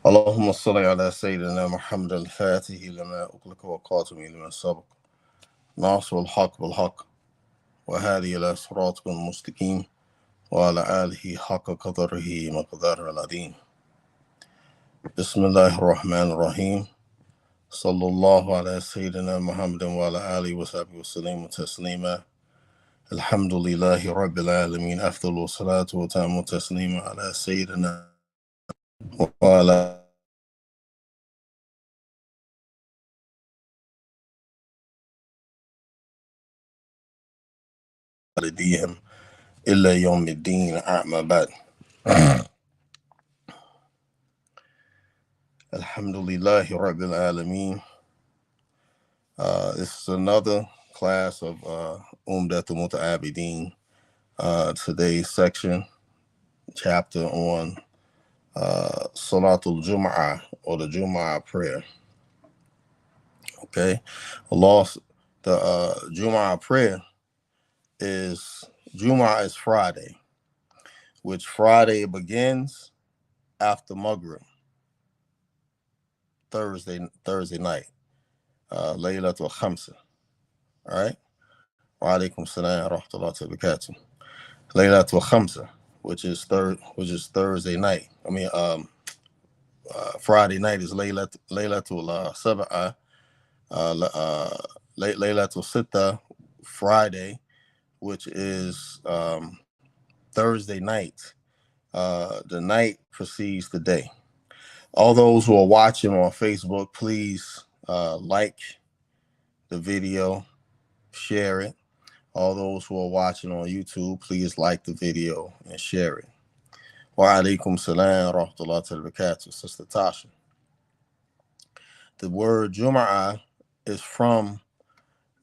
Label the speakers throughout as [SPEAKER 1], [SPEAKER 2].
[SPEAKER 1] اللهم صل على سيدنا محمد الفاتح لما أغلق والقاتم لما سبق ناصر الحق بالحق وهذه إلى صراطك المستقيم وعلى آله حق قدره مقدار العظيم. بسم الله الرحمن الرحيم. صلى الله على سيدنا محمد وعلى آله وصحبه وسلم تسليما. الحمد لله رب العالمين. أفضل الصلاة وتم تسليما على سيدنا وعلى والديهم إلا يوم الدين. أعمى بعد. Alhamdulillahi Rabbil Alameen. This is another class of Umdat'l Muta'Abideen. Today's section, chapter on Salatul Jum'ah, or the Jum'ah prayer. Okay, the Jum'ah prayer is Friday, which Friday begins after Maghrib, Thursday night, Laylatul Khamsa. All right. Wa alaikum salam wa rahmatullahi wa barakatuh. Laylatul Khamsa, which is Thursday night. Friday night is Laylatul Sab'a, Laylatul Sitta, Friday, which is Thursday night. The night precedes the day. All those who are watching on Facebook, please like the video, share it. All those who are watching on YouTube, please like the video and share it. Wa alaikum salam wa rahmatullahi wa barakatuh, Sister Tasha. The word Jum'ah is from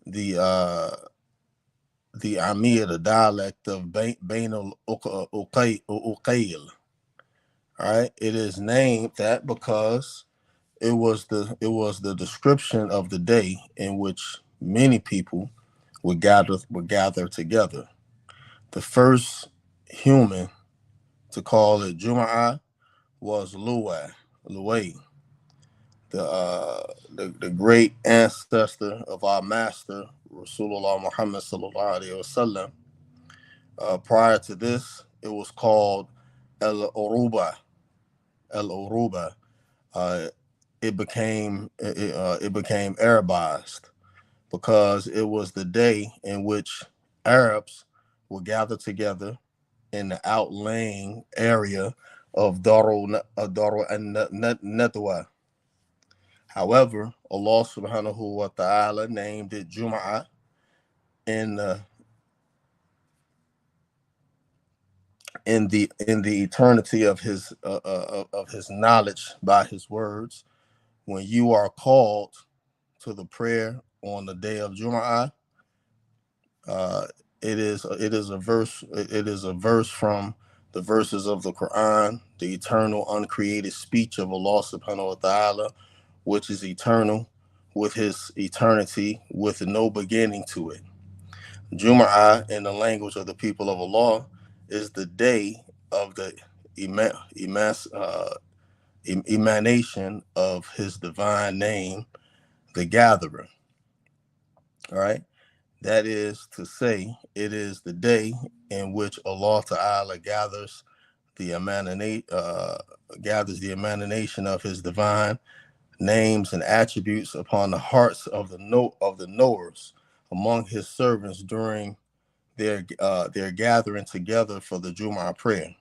[SPEAKER 1] the Amir, the dialect of Bain al-Uqayl. All right, it is named that because it was the description of the day in which many people would gather together. The first human to call it Jum'ah was Luway, the great ancestor of our master Rasulullah Muhammad sallallahu alaihi wasallam. Prior to this, it was called El Uruba. It became Arabized because it was the day in which Arabs would gather together in the outlying area of Darul Nadwa. However, Allah subhanahu wa ta'ala named it Jum'ah in the eternity of his knowledge by his words. When you are called to the prayer on the day of Jum'ah, it is a verse from the verses of the Quran, the eternal uncreated speech of Allah subhanahu wa ta'ala, which is eternal with his eternity with no beginning to it. Jum'ah, in the language of the people of Allah, is the day of the emanation of his divine name, the gatherer. All right. That is to say, it is the day in which Allah Ta'ala gathers the emanation of his divine names and attributes upon the hearts of the knowers among his servants during their gathering together for the Jumu'ah prayer.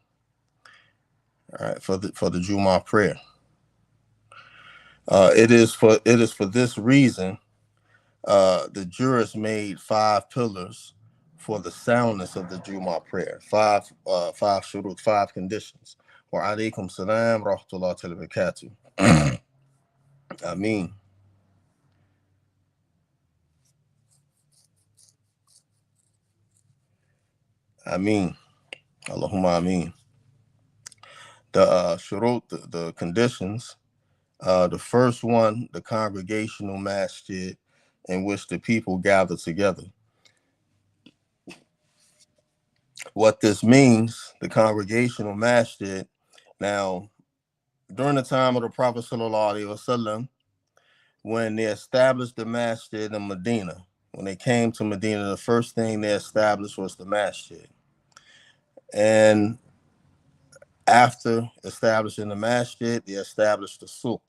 [SPEAKER 1] All right, for the Jumu'ah prayer. It is for this reason the jurists made 5 pillars for the soundness of the Jumu'ah prayer. 5 shurut, 5 conditions. Wa alaikum salam wa rahmatullahi wa barakatuh. Ameen. Ameen. Allahumma ameen. The shurut, the conditions. The first one, the congregational masjid in which the people gather together. What this means, the congregational masjid, Now, during the time of the Prophet Sallallahu Alaihi Wasallam, when they established the masjid in Medina, when they came to Medina, the first thing they established was the masjid. And after establishing the masjid, they established the souk.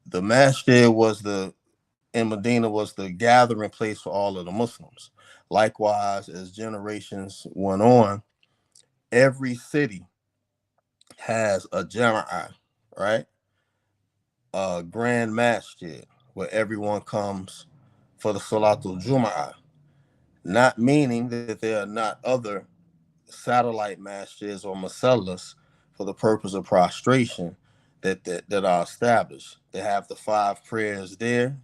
[SPEAKER 1] The masjid in Medina was the gathering place for all of the Muslims. Likewise, as generations went on, every city has a jama'ah, right? A grand masjid where everyone comes for the Salatul Jum'ah. Not meaning that there are not other satellite masjids or masallas for the purpose of prostration that are established. They have the 5 prayers there,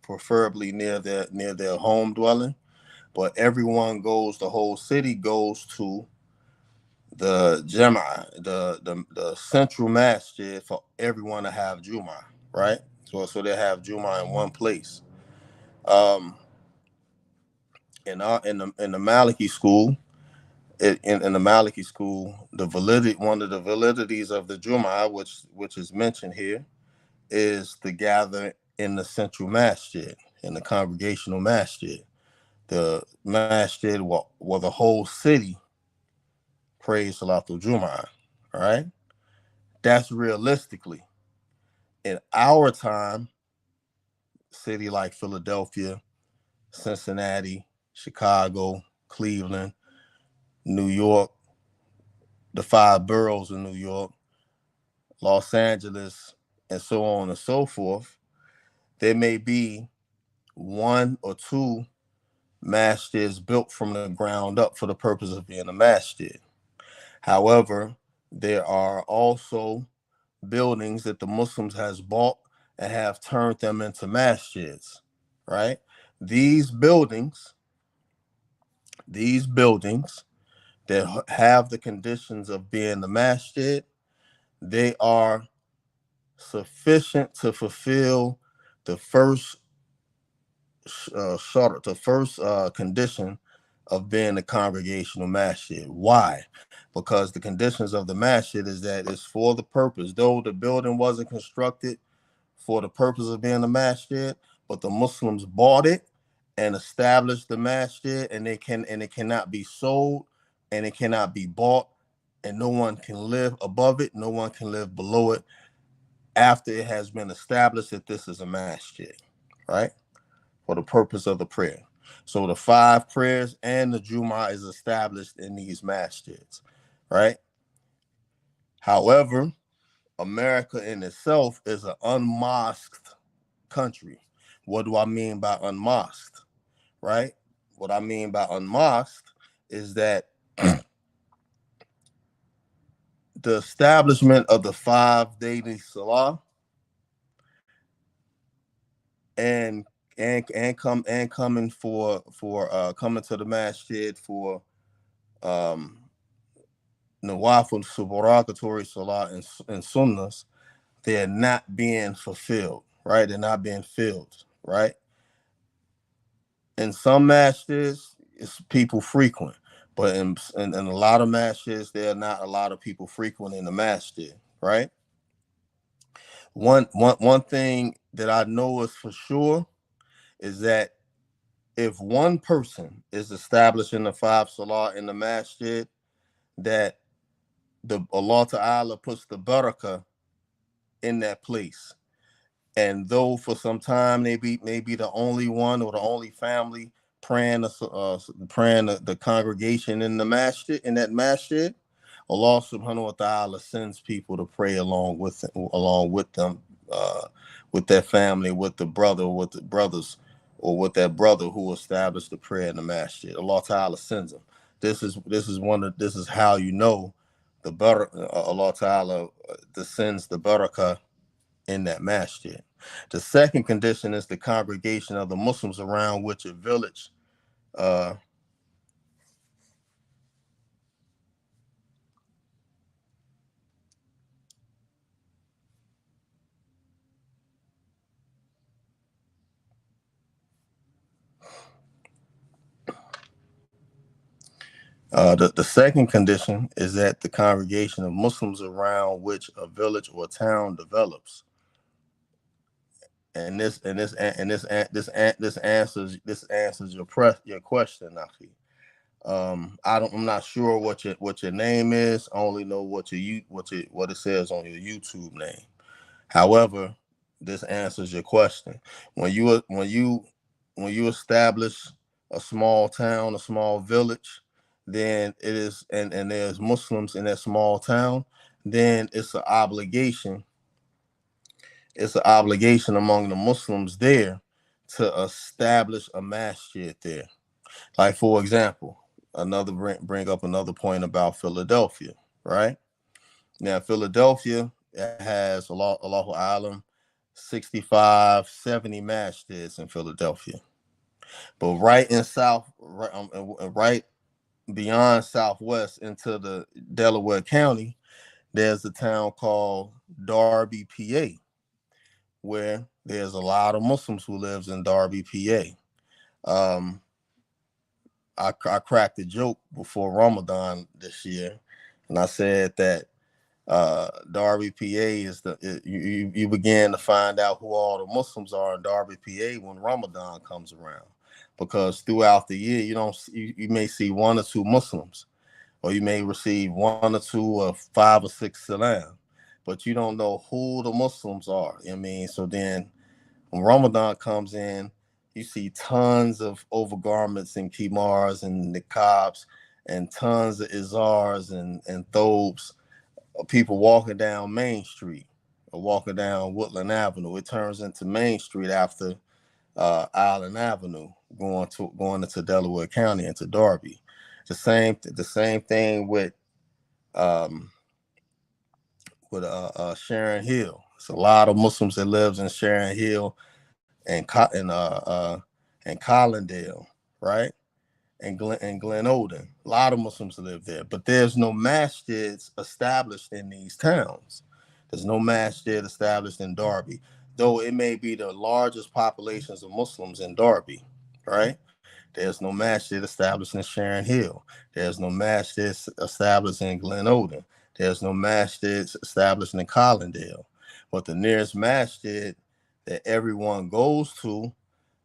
[SPEAKER 1] preferably near their home dwelling. But everyone goes, the whole city goes to the Jama'ah, the central masjid for everyone to have Jum'ah, right? So they have Jum'ah in one place. In the Maliki school, in the Maliki school, one of the validities of the Jum'ah, which is mentioned here, is to gather in the central masjid, in the congregational masjid, the masjid where the whole city prays Salatul Jum'ah. All right, that's realistically in our time. City like Philadelphia, Cincinnati, Chicago, Cleveland, New York, the 5 boroughs in New York, Los Angeles, and so on and so forth, there may be 1 or 2 masjids built from the ground up for the purpose of being a masjid. However, there are also buildings that the Muslims has bought and have turned them into masjids, right? These buildings that have the conditions of being the masjid, they are sufficient to fulfill the first condition of being a congregational masjid. Why? Because the conditions of the masjid is that it's for the purpose, though the building wasn't constructed for the purpose of being a masjid, but the Muslims bought it and established the masjid, and it cannot be sold, and it cannot be bought, and no one can live above it, no one can live below it after it has been established that this is a masjid, right? For the purpose of the prayer. So the 5 prayers and the Jumu'ah is established in these masjids, right? However, America in itself is an unmosqued country. What do I mean by unmosqued, right? What I mean by unmosqued is that the establishment of the 5 daily salah and coming for coming to the masjid for nawafil subarakatory salah and sunnahs, they're not being fulfilled, right? They're not being filled, right? In some masjids, it's people frequent, but in a lot of masjids, there are not a lot of people frequent in the masjid, right? One thing that I know is for sure is that if one person is establishing the 5 salah in the masjid, that the Allah Ta'ala puts the barakah in that place. And though for some time they may be the only one or the only family praying the congregation in the masjid, in that masjid, Allah Subhanahu wa Taala sends people to pray along with them, with their family, with the brother, with the brothers, or with that brother who established the prayer in the masjid. Allah Taala sends them. This is how you know the Allah Taala descends the barakah in that masjid. The second condition is the congregation of the Muslims around which a village The second condition is that the congregation of Muslims around which a village or town develops. And this answers your question, Nafi. I'm not sure what your name is. I only know what it says on your YouTube name. However, this answers your question. When you establish a small town, a small village, then it is and there's Muslims in that small town, then it's an obligation among the Muslims there to establish a masjid there. Like, for example, bring up another point about Philadelphia, right? Now, Philadelphia has Allahu Alam 65, 70 masjids in Philadelphia. But right beyond Southwest into the Delaware County, there's a town called Darby, PA, where there's a lot of Muslims who lives in Darby, PA. I cracked a joke before Ramadan this year, and I said that Darby, PA you begin to find out who all the Muslims are in Darby, PA when Ramadan comes around, because throughout the year you may see one or two Muslims, or you may receive one or two or 5 or 6 salam, but you don't know who the Muslims are. I mean, so then when Ramadan comes in, you see tons of overgarments and kimars and niqabs and tons of izars and thobes, people walking down Main Street or walking down Woodland Avenue. It turns into Main Street after Island Avenue, going into Delaware County, into Darby. The same thing with Sharon Hill. It's a lot of Muslims that lives in Sharon Hill and Collindale, right? And Glen Olden. A lot of Muslims live there, but there's no masjids established in these towns. There's no masjid established in Darby, though it may be the largest populations of Muslims in Darby, right? There's no masjid established in Sharon Hill. There's no masjid established in Glen Olden. There's no masjid established in Collindale. But the nearest masjid that everyone goes to,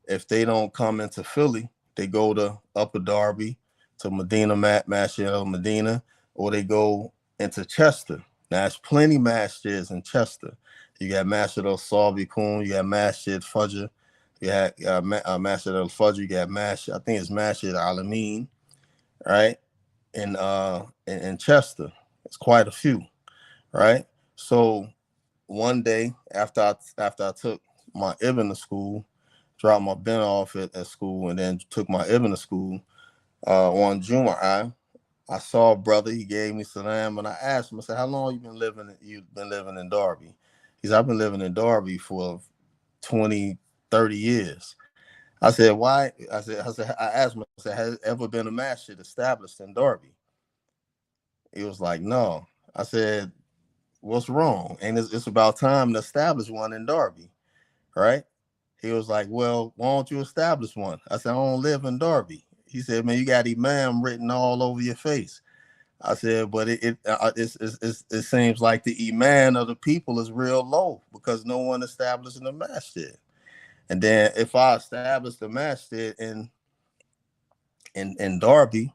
[SPEAKER 1] if they don't come into Philly, they go to Upper Darby, to Medina, Masjid al Medina, or they go into Chester. Now, there's plenty masjids in Chester. You got Masjid al Sabikun, you got Masjid Fajr, you got Masjid al Fajr, you got Masjid, I think it's Masjid al Amin, right? In Chester, it's quite a few, right? So one day after I took my Ibn to school, dropped my bin off at school, and then took my Ibn to school on Jum'ah, I saw a brother. He gave me salam, and I asked him, I said, how long you've been living in Darby? He said, I've been living in Darby for 20, 30 years. I said, why? I asked him, I said, has ever been a masjid established in Darby? He was like, no. I said, what's wrong? And it's about time to establish one in Darby, right? He was like, well, why don't you establish one? I said, I don't live in Darby. He said, man, you got Imam written all over your face. I said, but it seems like the Iman of the people is real low because no one established the masjid. And then if I established the masjid in Darby,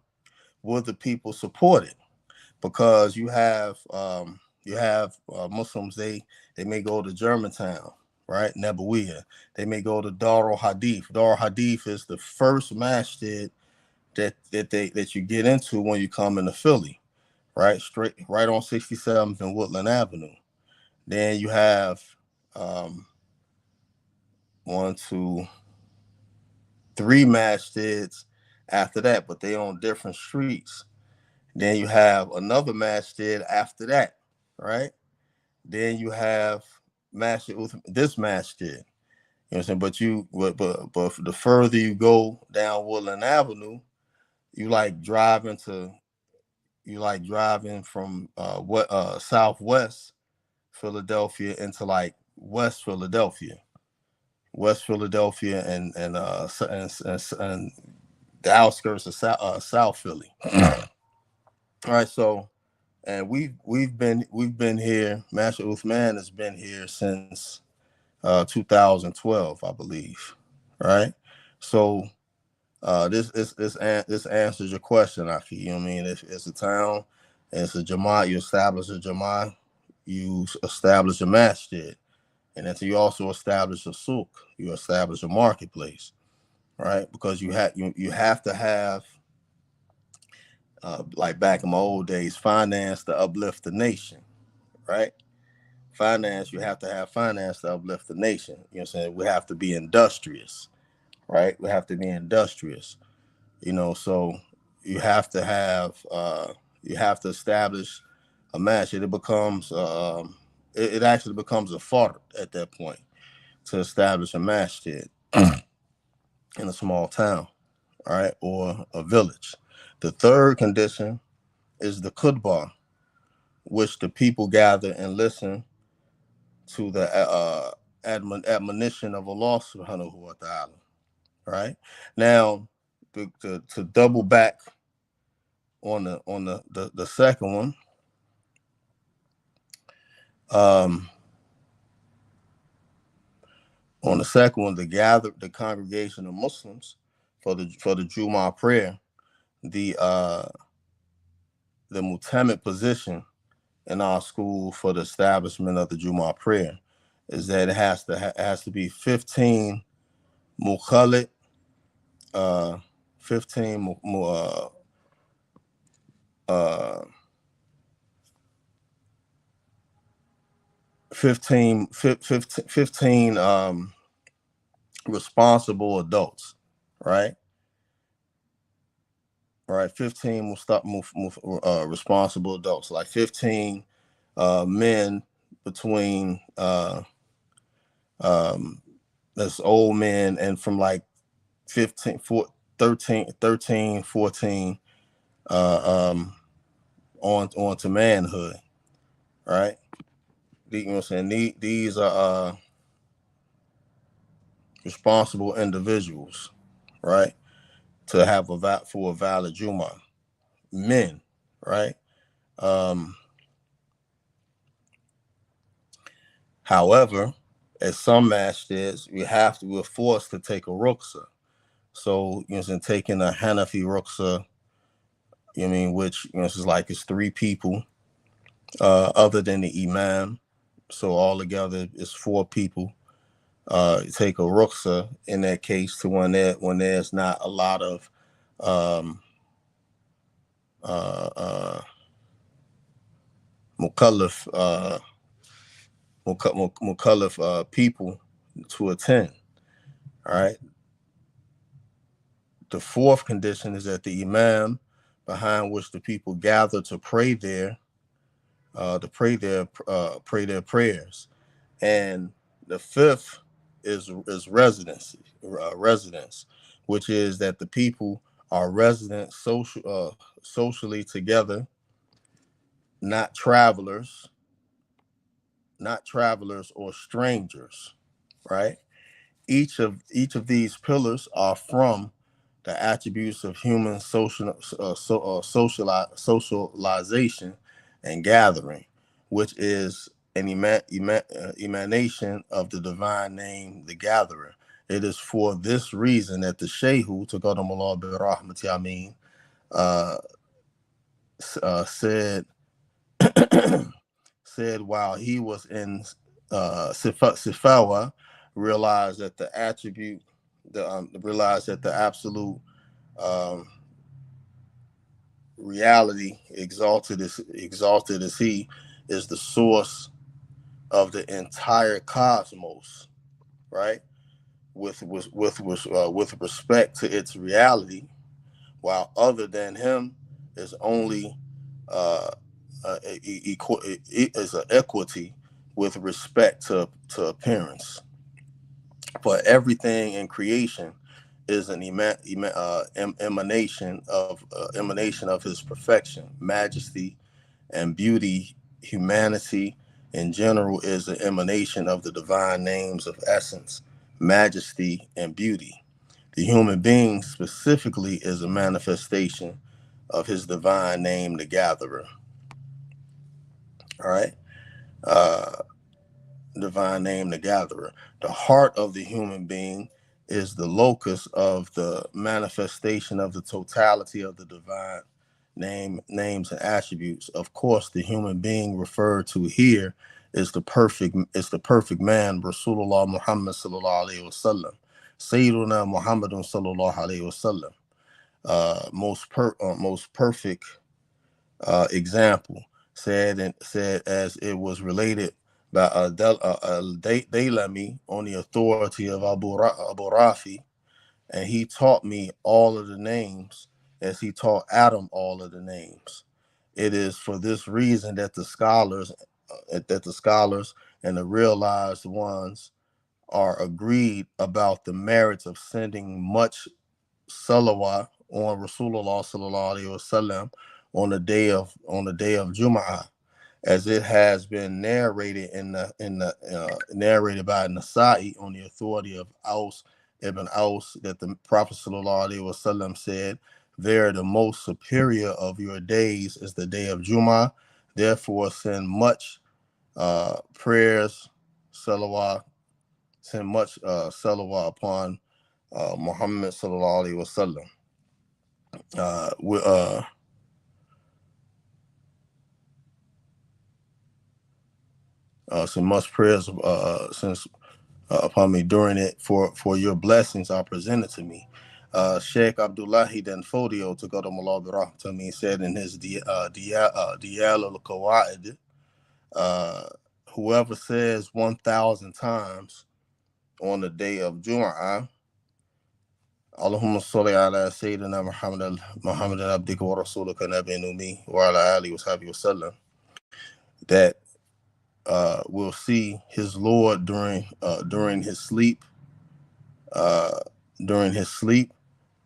[SPEAKER 1] would the people support it? Because you have Muslims, they may go to Germantown, right? Nabawiya. They may go to Darul Hadith. Darul Hadith is the first masjid that you get into when you come into Philly, right? Right on 67th and Woodland Avenue. Then you have 1, 2, 3 masjids after that, but they on different streets. Then you have another masjid after that, right? Then you have this masjid. You know what I'm saying? But the further you go down Woodland Avenue, you like driving from Southwest Philadelphia into like West Philadelphia, and the outskirts of South Philly. All right, so and we've been here. Master Uthman has been here since 2012, I believe. Right, so this answers your question, Aki. You know what I mean? If it's a town and it's a Jama'at, you establish a Jama'at, you establish a masjid, and then you also establish a souk, you establish a marketplace, right? Because you have to have like back in my old days, finance to uplift the nation, right? Finance, you have to have finance to uplift the nation. You know what I'm saying? We have to be industrious, right? We have to be industrious. So you have to establish a match. It actually becomes a fart at that point to establish a match in a small town, all right, or a village. The third condition is the khutbah, which the people gather and listen to the admonition of Allah subhanahu wa ta'ala, right? Now, to double back on the second one, um, the congregation of Muslims for the Jumu'ah prayer, the mu'tamid position in our school for the establishment of the Jumu'ah prayer is that it has to be 15 mukhalid, 15 uh 15 responsible adults, right? Right, 15 responsible adults, like 15 men between um, that's old men, and from like 15, 13, 14 on to manhood, right? You know what I'm saying? These are responsible individuals, right? To have for a valid Juma, men, right? Um, However, at some masjids, we're forced to take a ruksa. So, you know, taking a Hanafi ruksa, you know what I mean, which, it's three people, other than the imam. So altogether, it's four people. Take a ruksa in that case to when there's not a lot of um, uh, mukallaf people to attend. All right. The fourth condition is that the imam, behind which the people gather to pray pray their prayers, and the fifth is residence, which is that the people are resident socially together, not travelers, or strangers, right? Each of these pillars are from the attributes of human socialization and gathering, which is an emanation of the divine name, the gatherer. It is for this reason that the Shehu, Taqaddamullah bi rahmati Amin, uh, said said while he was in Sifawa, realized that the attribute, realized that the absolute um, reality, exalted as he, is the source of the entire cosmos, right? With respect to its reality, while other than him is only uh, is an equity with respect to appearance. But everything in creation is an emanation of his perfection, majesty, and beauty. Humanity in general is an emanation of the divine names of essence, majesty, and beauty. The human being specifically is a manifestation of his divine name, the Gatherer. All right. Uh, divine name, the Gatherer. The heart of the human being is the locus of the manifestation of the totality of the divine names and attributes. Of course, the human being referred to here is the perfect man, Rasulullah Muhammad sallallahu alaihi wasallam, Sayyiduna Muhammadun sallallahu alaihi wasallam, most perfect example, said as it was related by Daylami on the authority of Abu Rafi, and he taught me all of the names as he taught Adam all of the names. It is for this reason that the scholars and the realized ones are agreed about the merits of sending much salawat on Rasulullah sallallahu alaihi wasallam on the day of Jum'ah, as it has been narrated narrated by Nasa'i on the authority of Aus ibn Aus, that the Prophet sallallahu alaihi wasallam said, "There, the most superior of your days is the day of Jum'ah. Therefore, send much prayers, salawat, send much salawat upon Muhammad sallallahu alaihi wasallam." Some much prayers since upon me during it, for your blessings are presented to me. Sheikh Abdullahi Danfodio, to go to Malabirah, to me, said in his Diyal al-Qawaid, whoever says 1,000 times on the day of Jum'ah, Allahumma salli ala Sayyidina Muhammad al-Abdika wa Rasulika Nabi Numi wa ala alihi wa sahbihi wa sallam, that will see his Lord during his sleep, uh,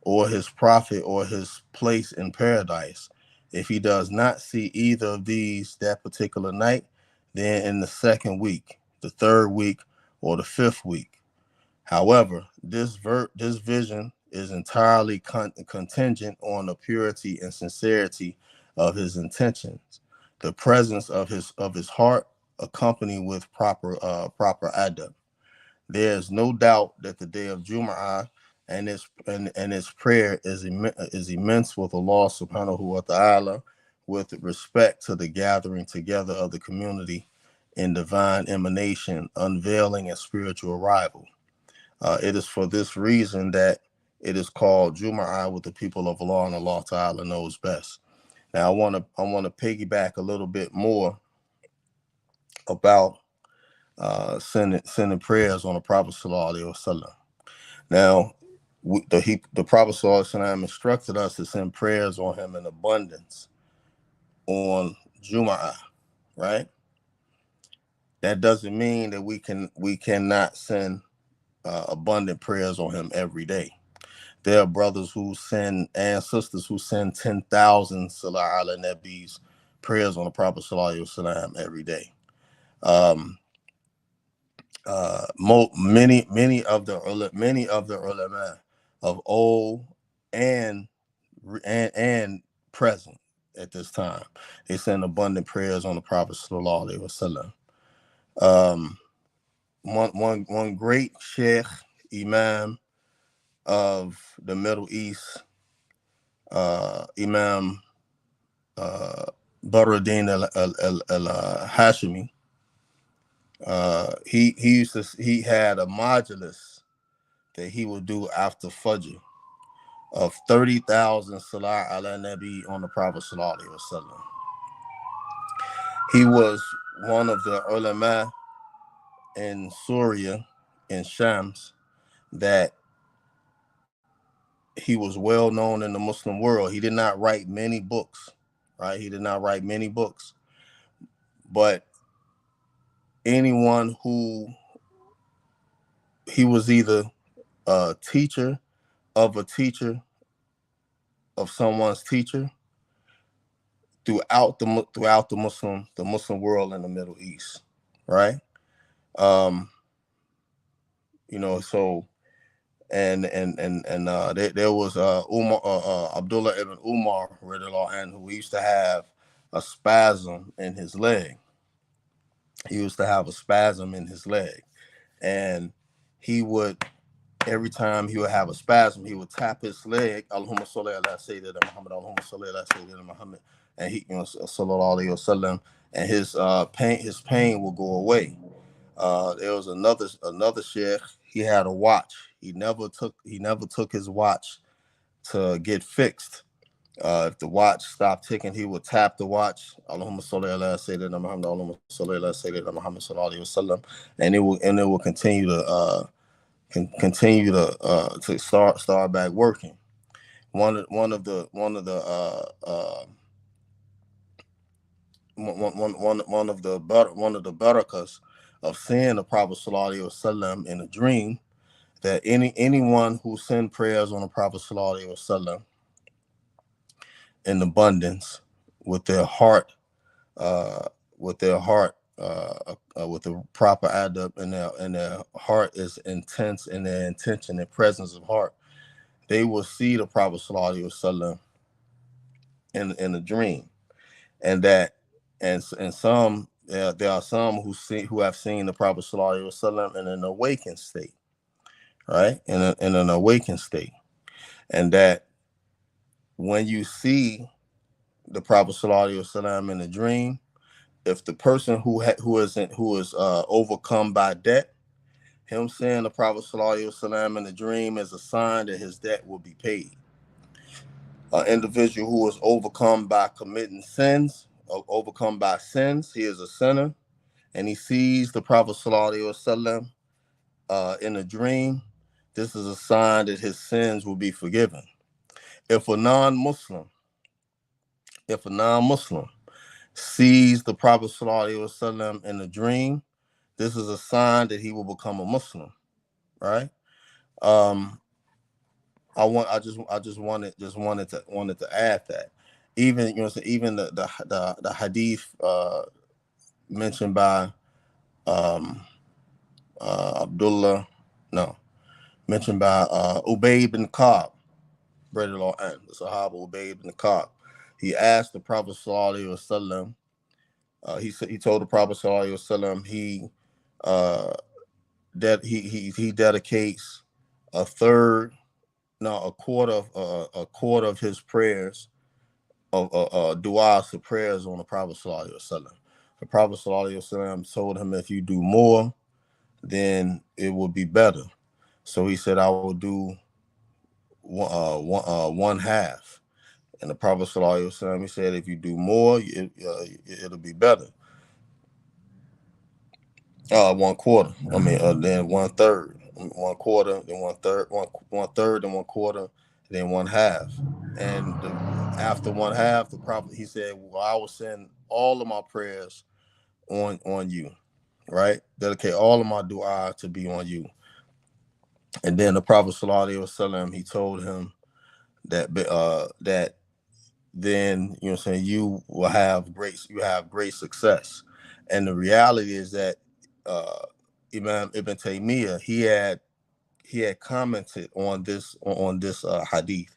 [SPEAKER 1] or his prophet, or his place in paradise. If he does not see either of these that particular night, then in the second week, the third week, or the fifth week. However, this vision is entirely contingent on the purity and sincerity of his intentions, the presence of his heart, accompanied with proper adab. There is no doubt that the day of Jum'ah and its prayer is immense with Allah subhanahu wa ta'ala, with respect to the gathering together of the community in divine emanation, unveiling, and spiritual arrival. It is for this reason that it is called Jum'ah with the people of Allah, and Allah ta'ala knows best. Now I want to piggyback a little bit more about sending prayers on the Prophet sallallahu alaihi wasallam. Now, the Prophet sallallahu alaihi wasallam instructed us to send prayers on him in abundance on Jum'ah, right? That doesn't mean that we cannot send abundant prayers on him every day. There are brothers who send, and sisters who send 10,000 Salah ala Nabi's prayers on the Prophet sallallahu alaihi wasallam every day. Many of the ulama of old and present at this time, they send abundant prayers on the Prophet sallallahu alaihi wasallam. One great sheikh, imam of the Middle East, Imam Baruddin al-Hashimi, he had a modulus that he would do after Fajr of 30,000 Salah ala Nabi on the Prophet sallallahu alaihi wasallam. He was one of the ulama in Syria, in Shams, that he was well known in the Muslim world. He did not write many books, right? He did not write many books, but anyone who, he was either a teacher of a teacher of someone's teacher throughout the Muslim world in the Middle East, right? So There was Abdullah ibn Umar who used to have a spasm in his leg. He used to have a spasm in his leg, and he would every time he would have a spasm, he would tap his leg, Allahumma salli ala Sayyidina Muhammad, Allahumma salli ala Sayyidina Muhammad, and he, sallallahu alayhi wasallam, and his pain will go away. There was another sheikh. He had a watch. He never took his watch to get fixed. If the watch stopped ticking, he would tap the watch. Allahumma salli ala Sayyidina Muhammad, Allahumma salli ala Sayyidina Muhammad sallallahu alayhi wasallam, and it will continue to start back working. One of the barakas of seeing the Prophet sallallahu alaihi wasallam in a dream, that anyone who send prayers on the Prophet sallallahu alaihi wasallam in abundance with their heart, with the proper adab, and their heart is intense in their intention and presence of heart, they will see the Prophet sallallahu alaihi wasallam in a dream, and some there are some who have seen the Prophet sallallahu alaihi wasallam in an awakened state, right? In an awakened state, and that when you see the Prophet sallallahu alaihi wasallam in a dream, if the person who is overcome by debt, him seeing the Prophet sallallahu alaihi wasallam in the dream is a sign that his debt will be paid. An individual who is overcome by committing sins, or overcome by sins, he is a sinner, and he sees the Prophet sallallahu alaihi wasallam in a dream, this is a sign that his sins will be forgiven. If a non-Muslim sees the Prophet sallallahu alaihi wasallam in a dream, this is a sign that he will become a Muslim, right? I just wanted to add that, even even the hadith mentioned by mentioned by Ubay ibn Ka'b, the Sahaba Ubay ibn Ka'b. He asked the Prophet sallallahu alaihi wasallam. He told the Prophet sallallahu alaihi wasallam he dedicates a quarter of his prayers of du'as to prayers on the Prophet sallallahu alaihi wasallam. The Prophet sallallahu alaihi wasallam told him, if you do more, then it will be better. So he said, I will do one half. And the Prophet sallallahu alaihi wasallam, he said, if you do more, it'll be better. 1/4. Then 1/3. 1/4, then 1/3, 1/3, then 1/4, then 1/2. And after 1/2, the Prophet, he said, well, I will send all of my prayers on you, right? Dedicate all of my dua to be on you. And then the Prophet sallallahu alaihi wasallam, he told him that then you will have great success. And the reality is that Imam Ibn Taymiyyah, he had commented on this hadith.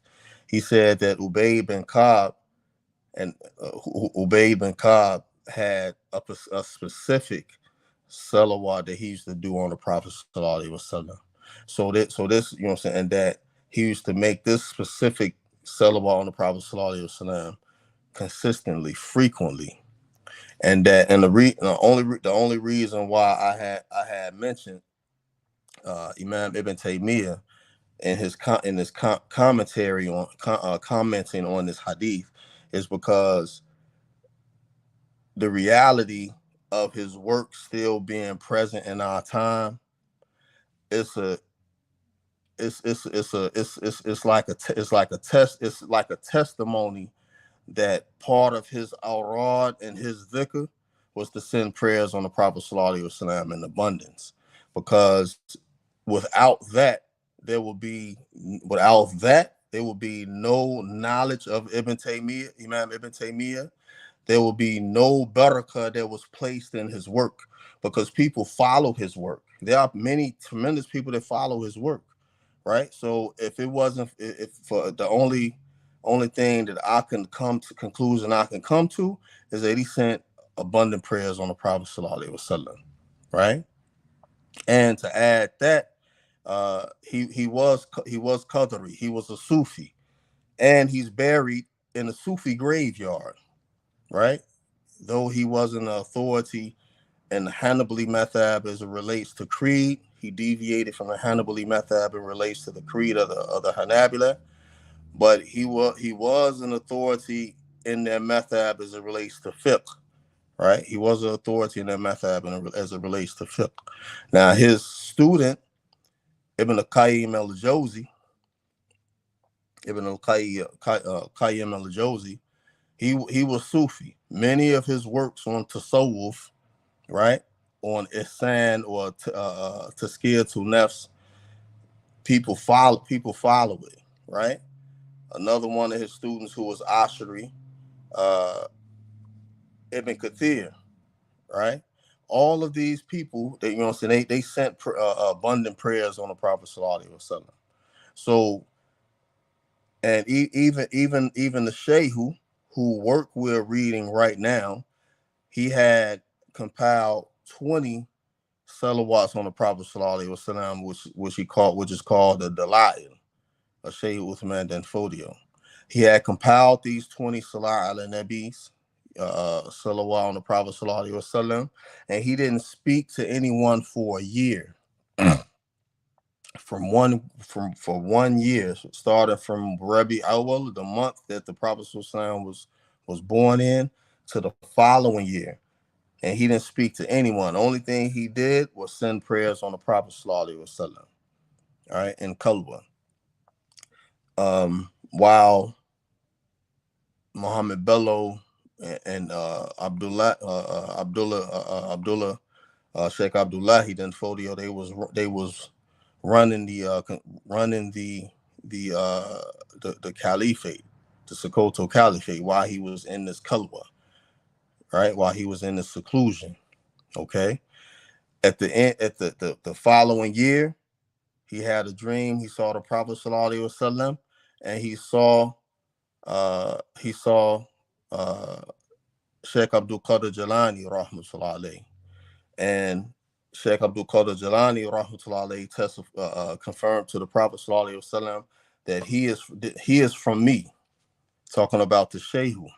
[SPEAKER 1] He said that Ubay ibn Ka'b had a specific salawat that he used to do on the Prophet sallallahu alaihi wasallam. So this and that he used to make this specific salawat on the Prophet sallallahu alaihi wasallam consistently, frequently. And the only reason why I had mentioned Imam Ibn Taymiyyah in his commentary on commenting on this hadith is because the reality of his work still being present in our time, it's like a testimony that part of his awrad and his dhikr was to send prayers on the Prophet sallallahu alaihi wasallam in abundance, because without that there will be no knowledge of Imam Ibn Taymiyyah. There will be no barakah that was placed in his work, because people follow his work. There are many tremendous people that follow his work, right? So if it wasn't, if for the only thing that I can come to conclusion I can come to is that he sent abundant prayers on the Prophet Sallallahu Alaihi Wasallam, right? And to add that, he was Qadri, he was a Sufi, and he's buried in a Sufi graveyard, right? Though he wasn't an authority in the Hanbali madhab as it relates to creed, he deviated from the Hanbali madhab and relates to the creed of the Hanabila. But he was an authority in their madhab as it relates to fiqh, right? He was an authority in their madhab as it relates to fiqh. Now his student Ibn al-Qayyim al-Jawzi, Ibn al-Qayyim al-Jawzi, he was Sufi. Many of his works on tasawwuf, right, on ihsan or tazkiyah to nafs, people follow it, right? Another one of his students who was Ashari, uh, Ibn Kathir, right? All of these people, that, you know what I'm saying, they sent abundant prayers on the Prophet Sallallahu Alaihi Wasallam. So, and even the Shehu who work we're reading right now, he had compiled 20 salawats on the Prophet Sallallahu Alaihi Wasallam, which is called the Dalail of Shaykh Uthman Dan Fodio. He had compiled these 20 Salah ala Nabis, salawat on the Prophet Sallallahu Alaihi Wasallam, and he didn't speak to anyone for a year. For 1 year, starting from Rabi Awal, the month that the Prophet was born in, to the following year, and he didn't speak to anyone. The only thing he did was send prayers on the Prophet Sallallahu Alaihi Wasallam, all right, in Kalwa. While Muhammad Bello and Abdullah Sheikh Abdullahi Dan Fodio, they was running the caliphate, the Sokoto Caliphate, while he was in this Kalwa, right? While he was in this seclusion. Okay. At the following year, he had a dream. He saw the Prophet Sallallahu Alaihi Wasallam, and he saw Sheikh Abdul Qadir Jalani rahmatullahi alayhi. And Sheikh Abdul Qadir Jalani rahmatullahi alayhi confirmed to the Prophet Sallallahu Alaihi Wasallam that he is from me, talking about the Shehu.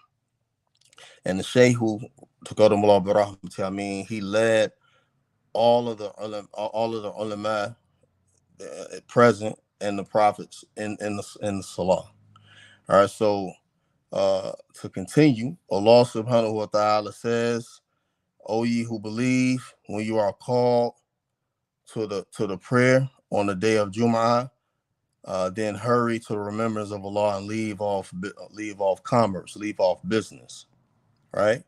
[SPEAKER 1] And the Shehu, to go to Mullah Barahmati, I mean, he led all of the ulama present and the prophets in the Salah. All right, so to continue, Allah subhanahu wa ta'ala says, O ye who believe, when you are called to the prayer on the day of Jum'ah, then hurry to the remembrance of Allah and leave off commerce, leave off business. Right?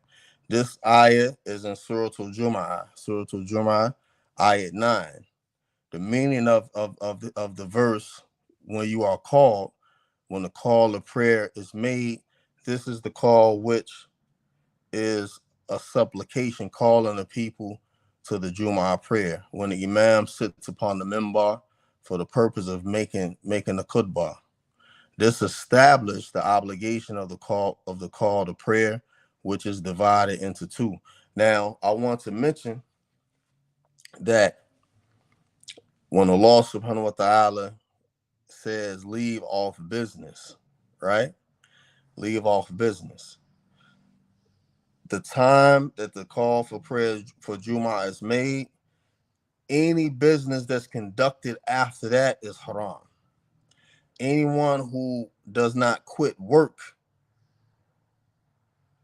[SPEAKER 1] This ayah is in Surah Al-Jum'ah, ayat 9. The meaning of the verse, when you are called, when the call of prayer is made, this is the call which is a supplication, calling the people to the Jumu'ah prayer, when the Imam sits upon the minbar for the purpose of making the khutbah. This established the obligation of the call to prayer, which is divided into two. Now, I want to mention that when Allah subhanahu wa ta'ala says leave off business, right? Leave off business. The time that the call for prayer for Jumu'ah is made, any business that's conducted after that is haram. Anyone who does not quit work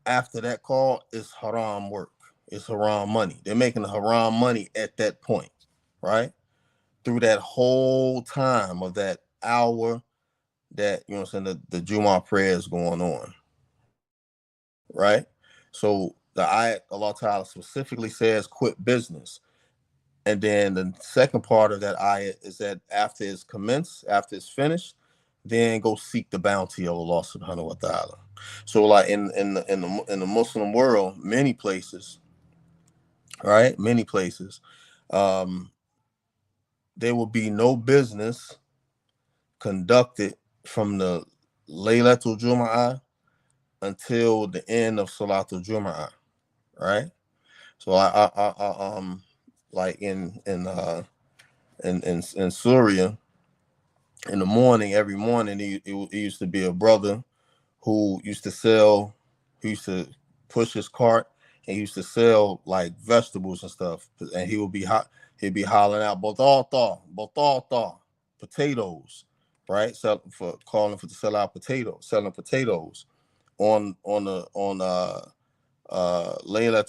[SPEAKER 1] after that call is haram work. It's haram money. They're making haram money at that point, right? Through that whole time of that hour that, you know what I'm saying, the Jumu'ah prayer is going on, right? So the ayat, Allah Ta'ala specifically says quit business. And then the second part of that ayat is that after it's commenced, after it's finished, then go seek the bounty of Allah subhanahu wa ta'ala. So like in the Muslim world, many places, right? There will be no business conducted from the Laylatul Jum'ah until the end of Salatul Jum'ah, right? So like in Syria, in the morning, every morning, it used to be a brother who used to sell, he used to push his cart and he used to sell like vegetables and stuff. And he'd be hollering out, Botata, potatoes, right? Calling for to sell out potatoes, selling potatoes on Layla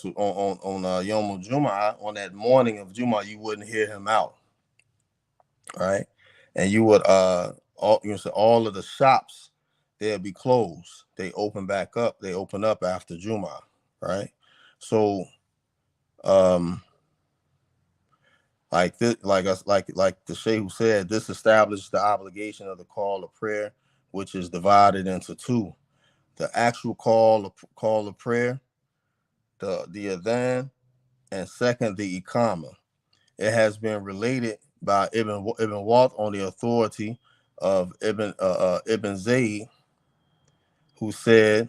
[SPEAKER 1] to on Yom Jum'ah. On that morning of Jum'ah, you wouldn't hear him out, right? And you would all of the shops, they'd be closed. They open back up. They open up after Jum'ah, right? So like this, like the Shaykh who said, this established the obligation of the call of prayer, which is divided into two: the actual call of prayer, the adhan, and second the iqama. It has been related by Ibn Walt on the authority of Ibn Zayd, who said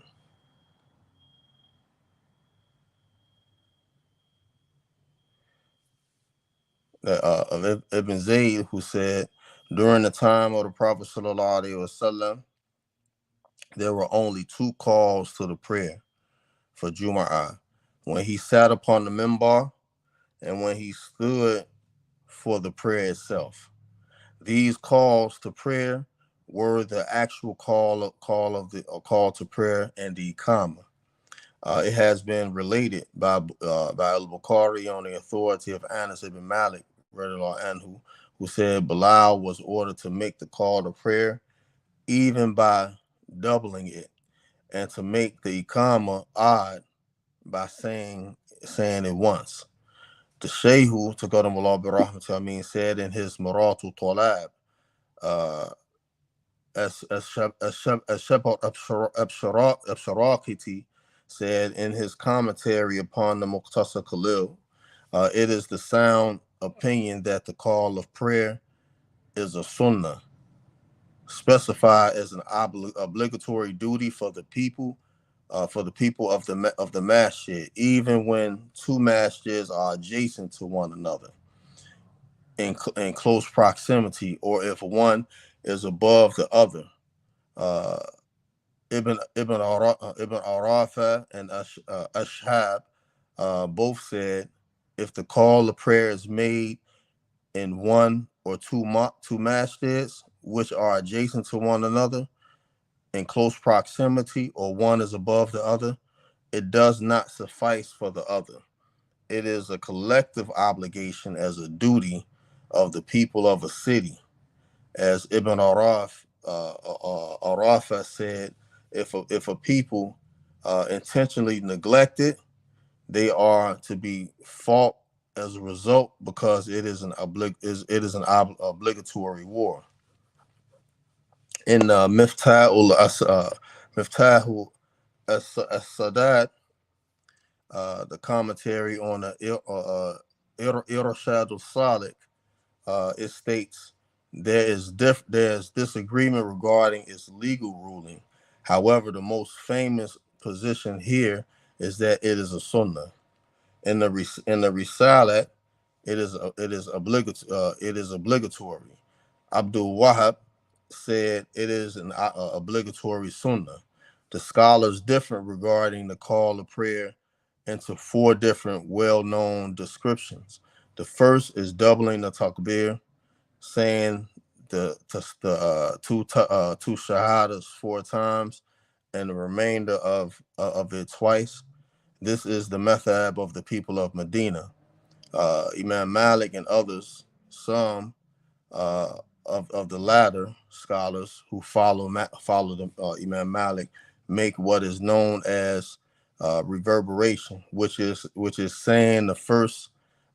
[SPEAKER 1] that of Ibn Zayd, who said during the time of the Prophet sallallahu alaihi wasallam, there were only two calls to the prayer for Jum'ah: when he sat upon the minbar and when he stood for the prayer itself. These calls to prayer were the actual call to prayer and the iqama. It has been related by al-Bukhari on the authority of Anas ibn Malik, anhu, who said Bilal was ordered to make the call to prayer even by doubling it, and to make the iqama odd by saying it once. The Shehu, Taqaddamullah bi rahmatih, said in his Maratul Talab, Absharakiti said in his commentary upon the Muqtasar Khalil, it is the sound opinion that the call of prayer is a sunnah, specified as an obligatory duty for the people of the masjid, even when two masjids are adjacent to one another in close proximity, or if one is above the other. Ibn Arafa and Ashab both said, if the call of prayer is made in one or two masjids which are adjacent to one another in close proximity, or one is above the other, it does not suffice for the other. It is a collective obligation as a duty of the people of a city. As Ibn Arafa said, if a people intentionally neglect it, they are to be fought as a result, because it is an obligatory war. In Miftahul As-Sadat, the commentary on the Irshad al-Salik, it states there's disagreement regarding its legal ruling. However, the most famous position here is that it is a sunnah. In the Risalat, it is obligatory. Abdul Wahab said it is an obligatory sunnah. The scholars differ regarding the call of prayer into four different well-known descriptions. The first is doubling the takbir, saying the two shahadas four times, and the remainder of it twice. This is the method of the people of Medina. Imam Malik and others, some uh, of the latter scholars who follow Imam Malik, make what is known as reverberation, which is saying the first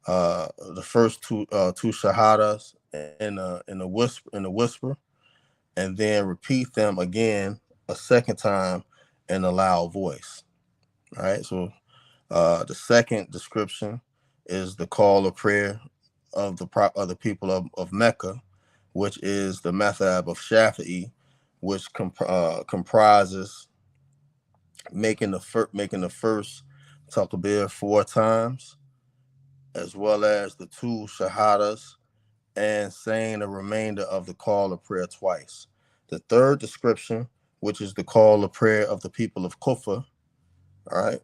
[SPEAKER 1] two shahadas in a whisper, and then repeat them again a second time in a loud voice. All right. So the second description is the call of prayer of the people of Mecca, which is the madhab of Shafi'i, which comprises making the first takbir 4 times, as well as the 2 shahadas, and saying the remainder of the call of prayer twice. The third description, which is the call of prayer of the people of Kufa, all right,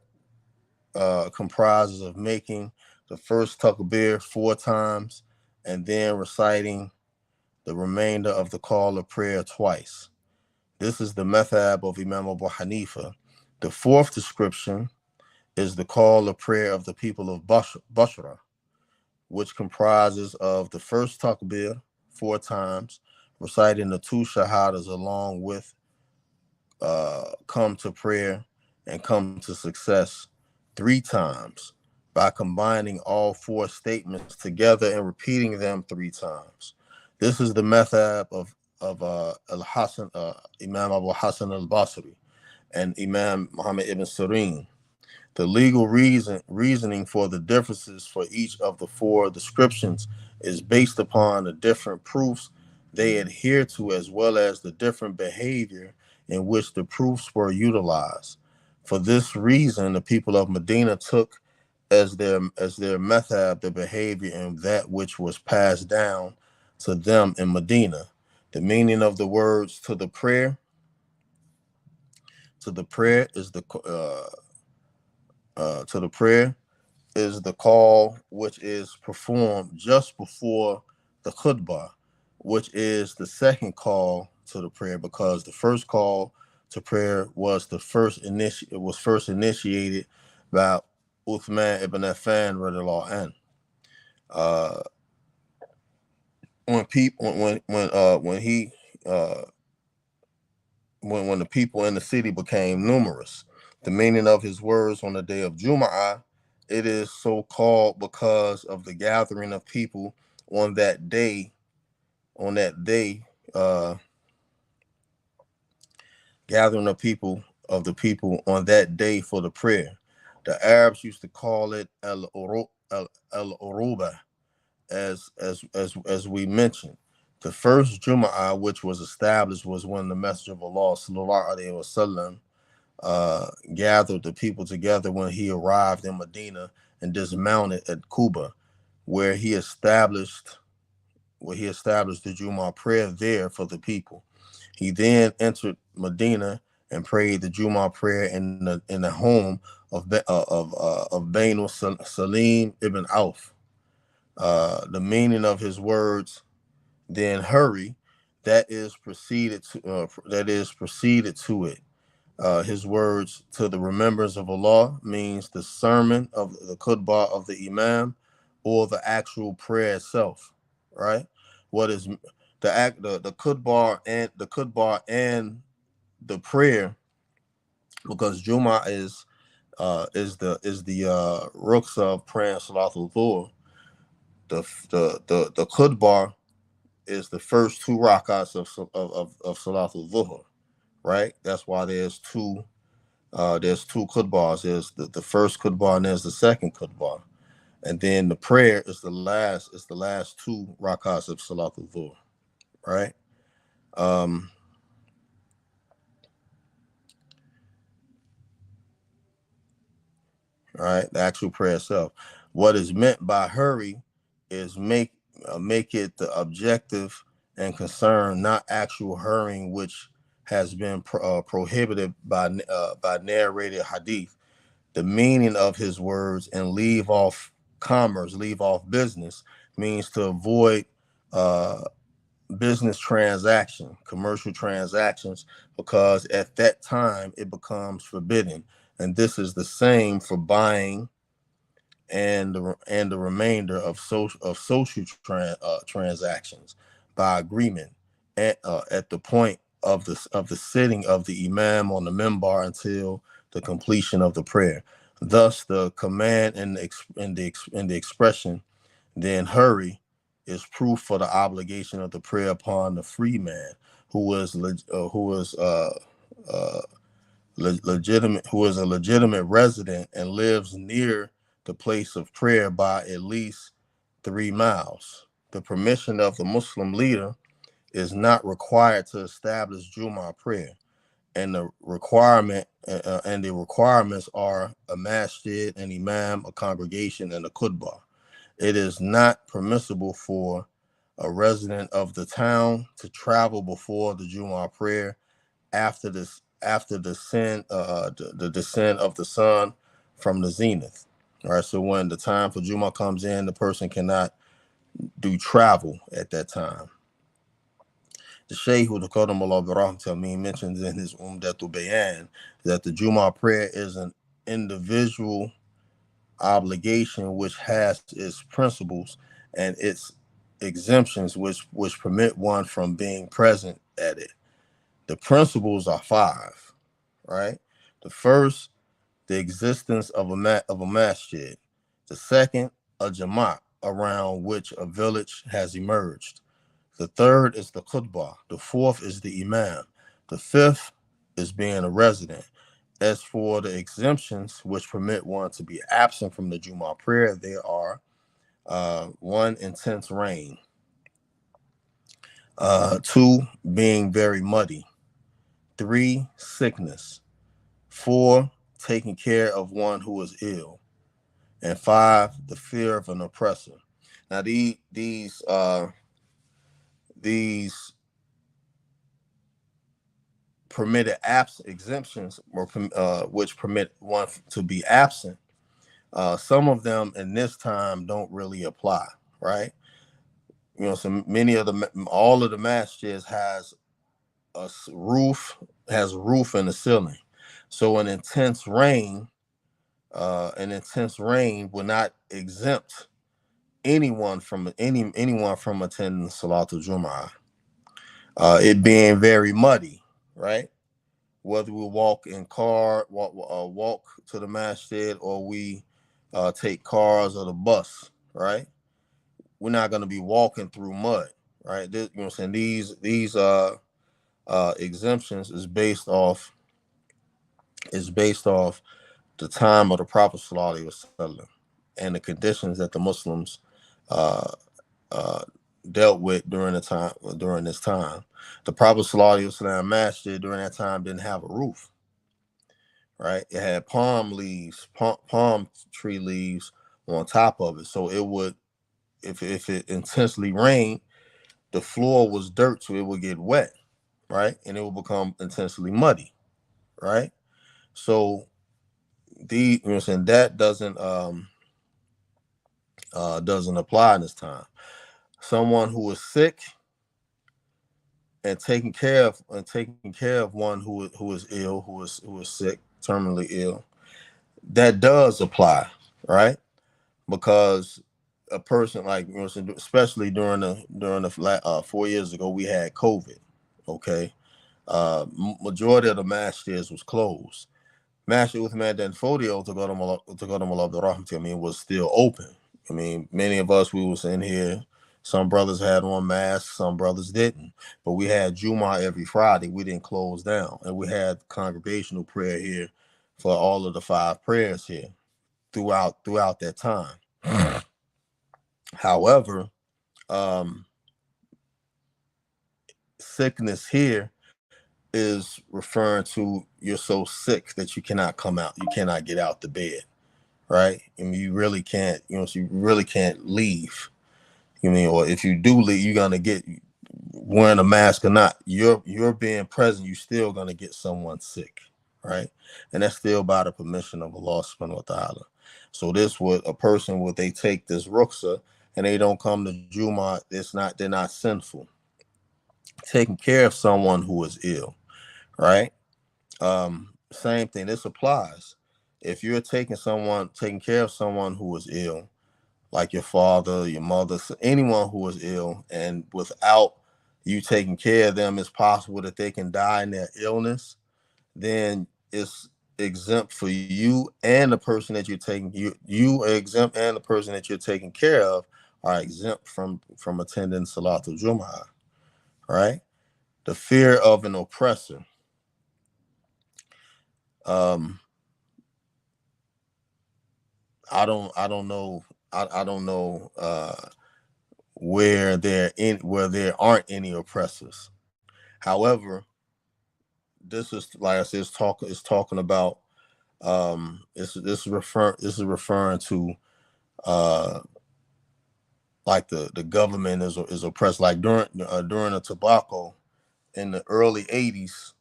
[SPEAKER 1] comprises of making the first takbir 4 times and then reciting the remainder of the call of prayer twice. This is the madhab of Imam Abu Hanifa. The fourth description is the call of prayer of the people of Basra, which comprises of the first takbir 4 times, reciting the 2 shahadas along with come to prayer and come to success 3 times by combining all 4 statements together and repeating them 3 times. This is the madhab of Al Hasan, Imam Abu Hassan al Basri, and Imam Muhammad ibn Sirin. The legal reasoning for the differences for each of the 4 descriptions is based upon the different proofs they adhere to, as well as the different behavior in which the proofs were utilized. For this reason, the people of Medina took as their madhab the behavior and that which was passed down to them in Medina. The meaning of the words to the prayer is the prayer is the call which is performed just before the khutbah, which is the second call to the prayer, because the first call to prayer was first initiated by Uthman ibn Affan radiallahu anhu. When the people in the city became numerous, the meaning of his words on the day of Jum'ah, it is so called because of the gathering of people on that day. Gathering of the people on that day for the prayer. The Arabs used to call it al-uruba, as we mentioned. The first Jum'ah which was established was when the Messenger of Allah sallallahu alaihi wasallam gathered the people together when he arrived in Medina and dismounted at Kuba, where he established the Jumu'ah prayer there for the people. He then entered Medina and prayed the Jumu'ah prayer in the home of Bainu Salim ibn Auf. The meaning of his words, then hurry, that is preceded to it. His words to the remembrance of Allah means the sermon of the khutbah of the Imam, or the actual prayer itself, right? What is the khutbah and the prayer, because Juma is the ruksa of praying Salatul Dhuhr. The khutbah is the first 2 rakats of Salatul Dhuhr, right? That's why there's two khutbahs. There's the first khutbah and there's the second khutbah, and then the prayer is the last 2 rakats of Salatul Dhuhr, right? Right, the actual prayer itself. What is meant by hurry is make it the objective and concern, not actual hurrying, which has been prohibited by narrated hadith. The meaning of his words, and leave off commerce, leave off business, means to avoid business transaction, commercial transactions, because at that time it becomes forbidden. And this is the same for buying and the remainder of social transactions by agreement at the point of the sitting of the imam on the minbar until the completion of the prayer. Thus, the command in the expression, then hurry, is proof for the obligation of the prayer upon the free man who is a legitimate resident and lives near the place of prayer by at least 3 miles. The permission of the Muslim leader is not required to establish Jumu'ah prayer, and the requirements are a masjid, an imam, a congregation, and a khutbah. It is not permissible for a resident of the town to travel before the Jumu'ah prayer after the descent of the sun from the zenith. All right, so when the time for Jumu'ah comes in, the person cannot do travel at that time. The Shaykh who Qadamullah Birahmah mentions in his Umdat'l Muta'Abideen that the Jumu'ah prayer is an individual obligation which has its principles and its exemptions which permit one from being present at it. The principles are five, right? The first, the existence of a masjid. The second, a jama'at around which a village has emerged. The third is the khutbah. The fourth is the imam. The fifth is being a resident. As for the exemptions which permit one to be absent from the Jumu'ah prayer, there are one, intense rain, two, being very muddy, three, sickness, four, taking care of one who is ill, and five, the fear of an oppressor. Now these permitted exemptions or which permit one to be absent. Some of them in this time don't really apply, right? So many of all of the masjids a roof has a roof in the ceiling, so an intense rain will not exempt anyone from attending Salatul Jum'ah. It being very muddy, right? Whether we walk to the masjid or we take cars or the bus, right? We're not going to be walking through mud, right? This, you know what I'm saying? These exemptions is based off the time of the Prophet Sallallahu Alaihi Wasallam and the conditions that the Muslims uh, uh, dealt with during this time. The Prophet Sallallahu Alaihi Wasallam masjid during that time didn't have a roof, right? It had palm tree leaves on top of it. So it would, if it intensely rained, the floor was dirt, so it would get wet, right? And it would become intensely muddy, right? So you know what I'm saying, that doesn't apply in this time. Someone who is sick and taking care of one who is ill, who is sick, terminally ill, that does apply, right? Because a person like, you know, especially during the 4 years ago, we had COVID. Okay, majority of the masjids was closed. Masjid Uthman Dan Fodio to go to Malab, I mean, was still open. I mean, many of us, we was in here. Some brothers had on masks, some brothers didn't. But we had Jumu'ah every Friday. We didn't close down, and we had congregational prayer here for all of the 5 prayers here throughout that time. However, sickness here is referring to you're so sick that you cannot come out, you cannot get out the bed, right? I mean, you really can't, so you really can't leave. Or if you do leave, you're gonna get, wearing a mask or not, you're being present, you're still gonna get someone sick, right? And that's still by the permission of Allah subhanahu wa ta'ala. So this would a person would they take this rukhsah and they don't come to Jumu'ah, they're not sinful. Taking care of someone who is ill, right? Same thing. This applies. If you're taking care of someone who is ill, like your father, your mother, anyone who is ill, and without you taking care of them, it's possible that they can die in their illness, then it's exempt for you and the person that you're taking. You are exempt, and the person that you're taking care of are exempt from attending Salatul Jum'ah, right? The fear of an oppressor. I don't know where there aren't any oppressors. However, this is, like I said, it's talking about, this is referring to, uh like the government is oppressed, like during the tobacco in the early 80s,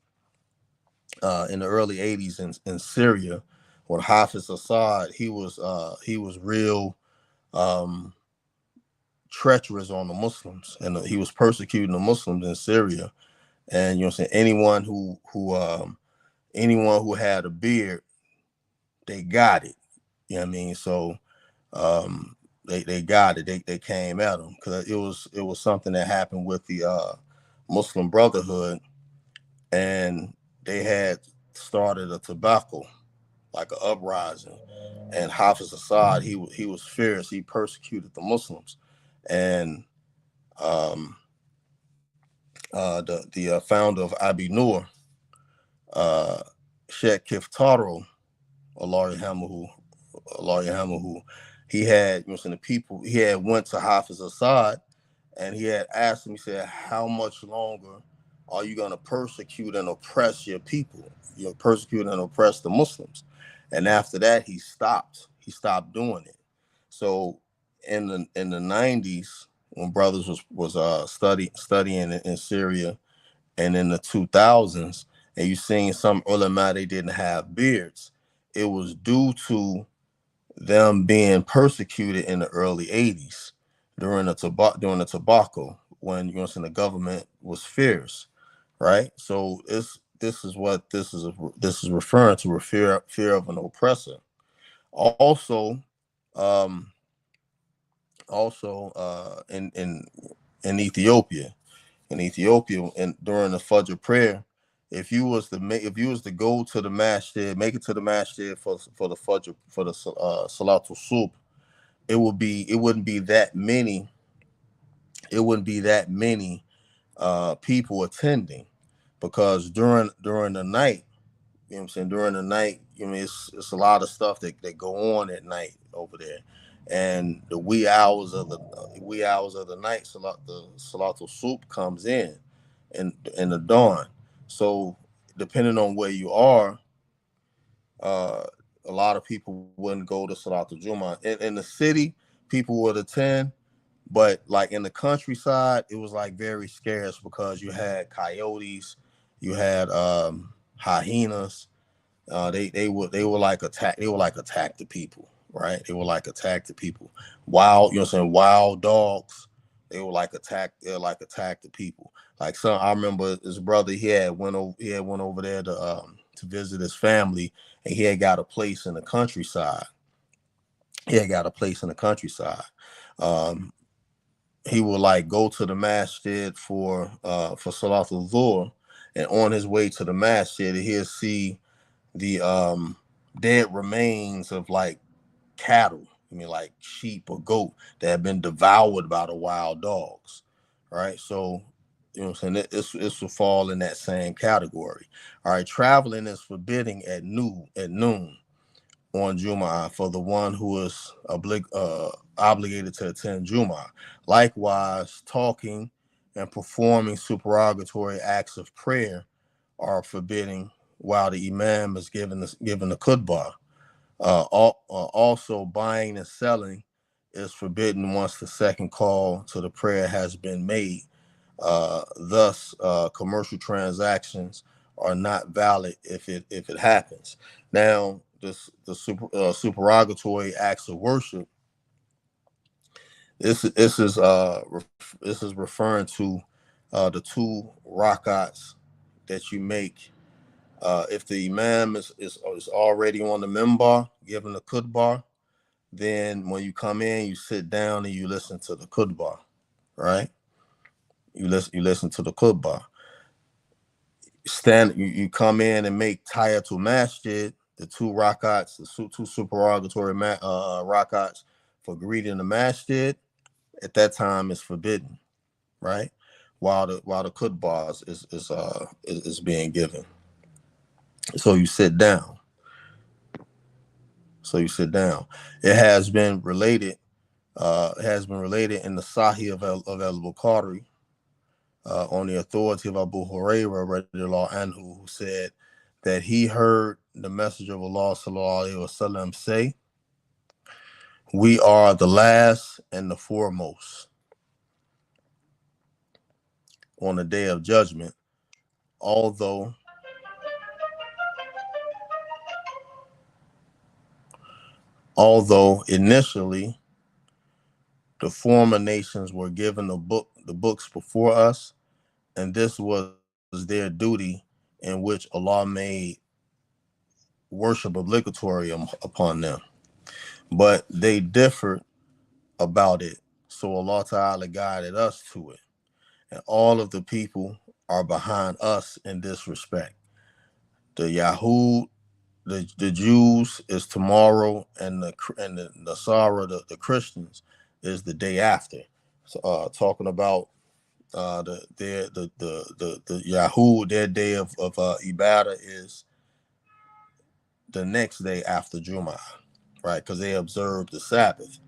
[SPEAKER 1] in Syria, when Hafiz Assad, he was real, um treacherous on the Muslims, and he was persecuting the Muslims in Syria. And you know what I'm saying, anyone who had a beard, they got it. You know what I mean? So, they got it. They came at them because it was something that happened with the Muslim Brotherhood, and they had started a tobacco, like an uprising. And Hafiz Assad, he was fierce. He persecuted the Muslims, and um, the founder of Abi Nur, uh, Sheikh Kiftaro, Allah Hamahu, he had, you know, the people, he had went to Hafiz Assad, and he had asked him, he said, how much longer are you going to persecute and oppress your people? You know, persecute and oppress the Muslims. And after that, he stopped doing it. So in the 90s, when brothers was studying in Syria, and in the 2000s, and you seen some ulama, they didn't have beards, it was due to them being persecuted in the early 80s during the tobacco, when, you know, the government was fierce, right? So this is what this is referring to, a fear of an oppressor. Also, um, in Ethiopia, and during the Fajr prayer, if you was to go to the masjid, make it to the masjid for the Fajr, for the Salatul Subh, it wouldn't be that many, people attending, because during the night, you know what I'm saying, during the night, you know, it's a lot of stuff that go on at night over there, and the wee hours of the night, the Salatul Subh comes in the dawn. So depending on where you are, uh, a lot of people wouldn't go to Salatul Jummah. In the city, people would attend, but like in the countryside, it was like very scarce, because you had coyotes, you had hyenas. They were like attack the people, right? They were like attack the people. Wild, you know what I'm saying, wild dogs. They were like attack the people. Like, I remember his brother, he had went over there to visit his family, and he had got a place in the countryside. Um, he would like go to the masjid for Salatul Dhuhr, and on his way to the masjid, he'll see the dead remains of like cattle. I mean, like sheep or goat that have been devoured by the wild dogs, right? So, you know what I'm saying, this will fall in that same category. All right, traveling is forbidden at noon on Jumu'ah for the one who is obligated to attend Jumu'ah. Likewise, talking and performing supererogatory acts of prayer are forbidden while the imam is given the khutbah. Also, buying and selling is forbidden once the second call to the prayer has been made. Thus, commercial transactions are not valid if it happens. Now, supererogatory acts of worship. This is referring to the two rakats that you make. If the imam is already on the minbar giving the khutbah, then when you come in, you sit down and you listen to the khutbah, right? You listen to the khutbah. You come in and make tahiyatul masjid, the two rakats, the two supererogatory rakats for greeting the masjid. At that time, is forbidden, right? While the khutbah is being given. So you sit down. It has been related has been related in the Sahih of al-Bukhari on the authority of Abu Hurairah radiallahu anhu, who said that he heard the Messenger of Allah sallallahu alaihi wasallam say, "We are the last and the foremost on the day of judgment, although initially the former nations were given the books before us, and this was their duty in which Allah made worship obligatory upon them. But they differed about it, so Allah Ta'ala guided us to it. And all of the people are behind us in this respect. The Yahud, the Jews is tomorrow, and the Nasara, the Christians, is the day after. So, talking about the Yahud, their day of Ibadah is the next day after Jum'ah, right? Because they observe the Sabbath.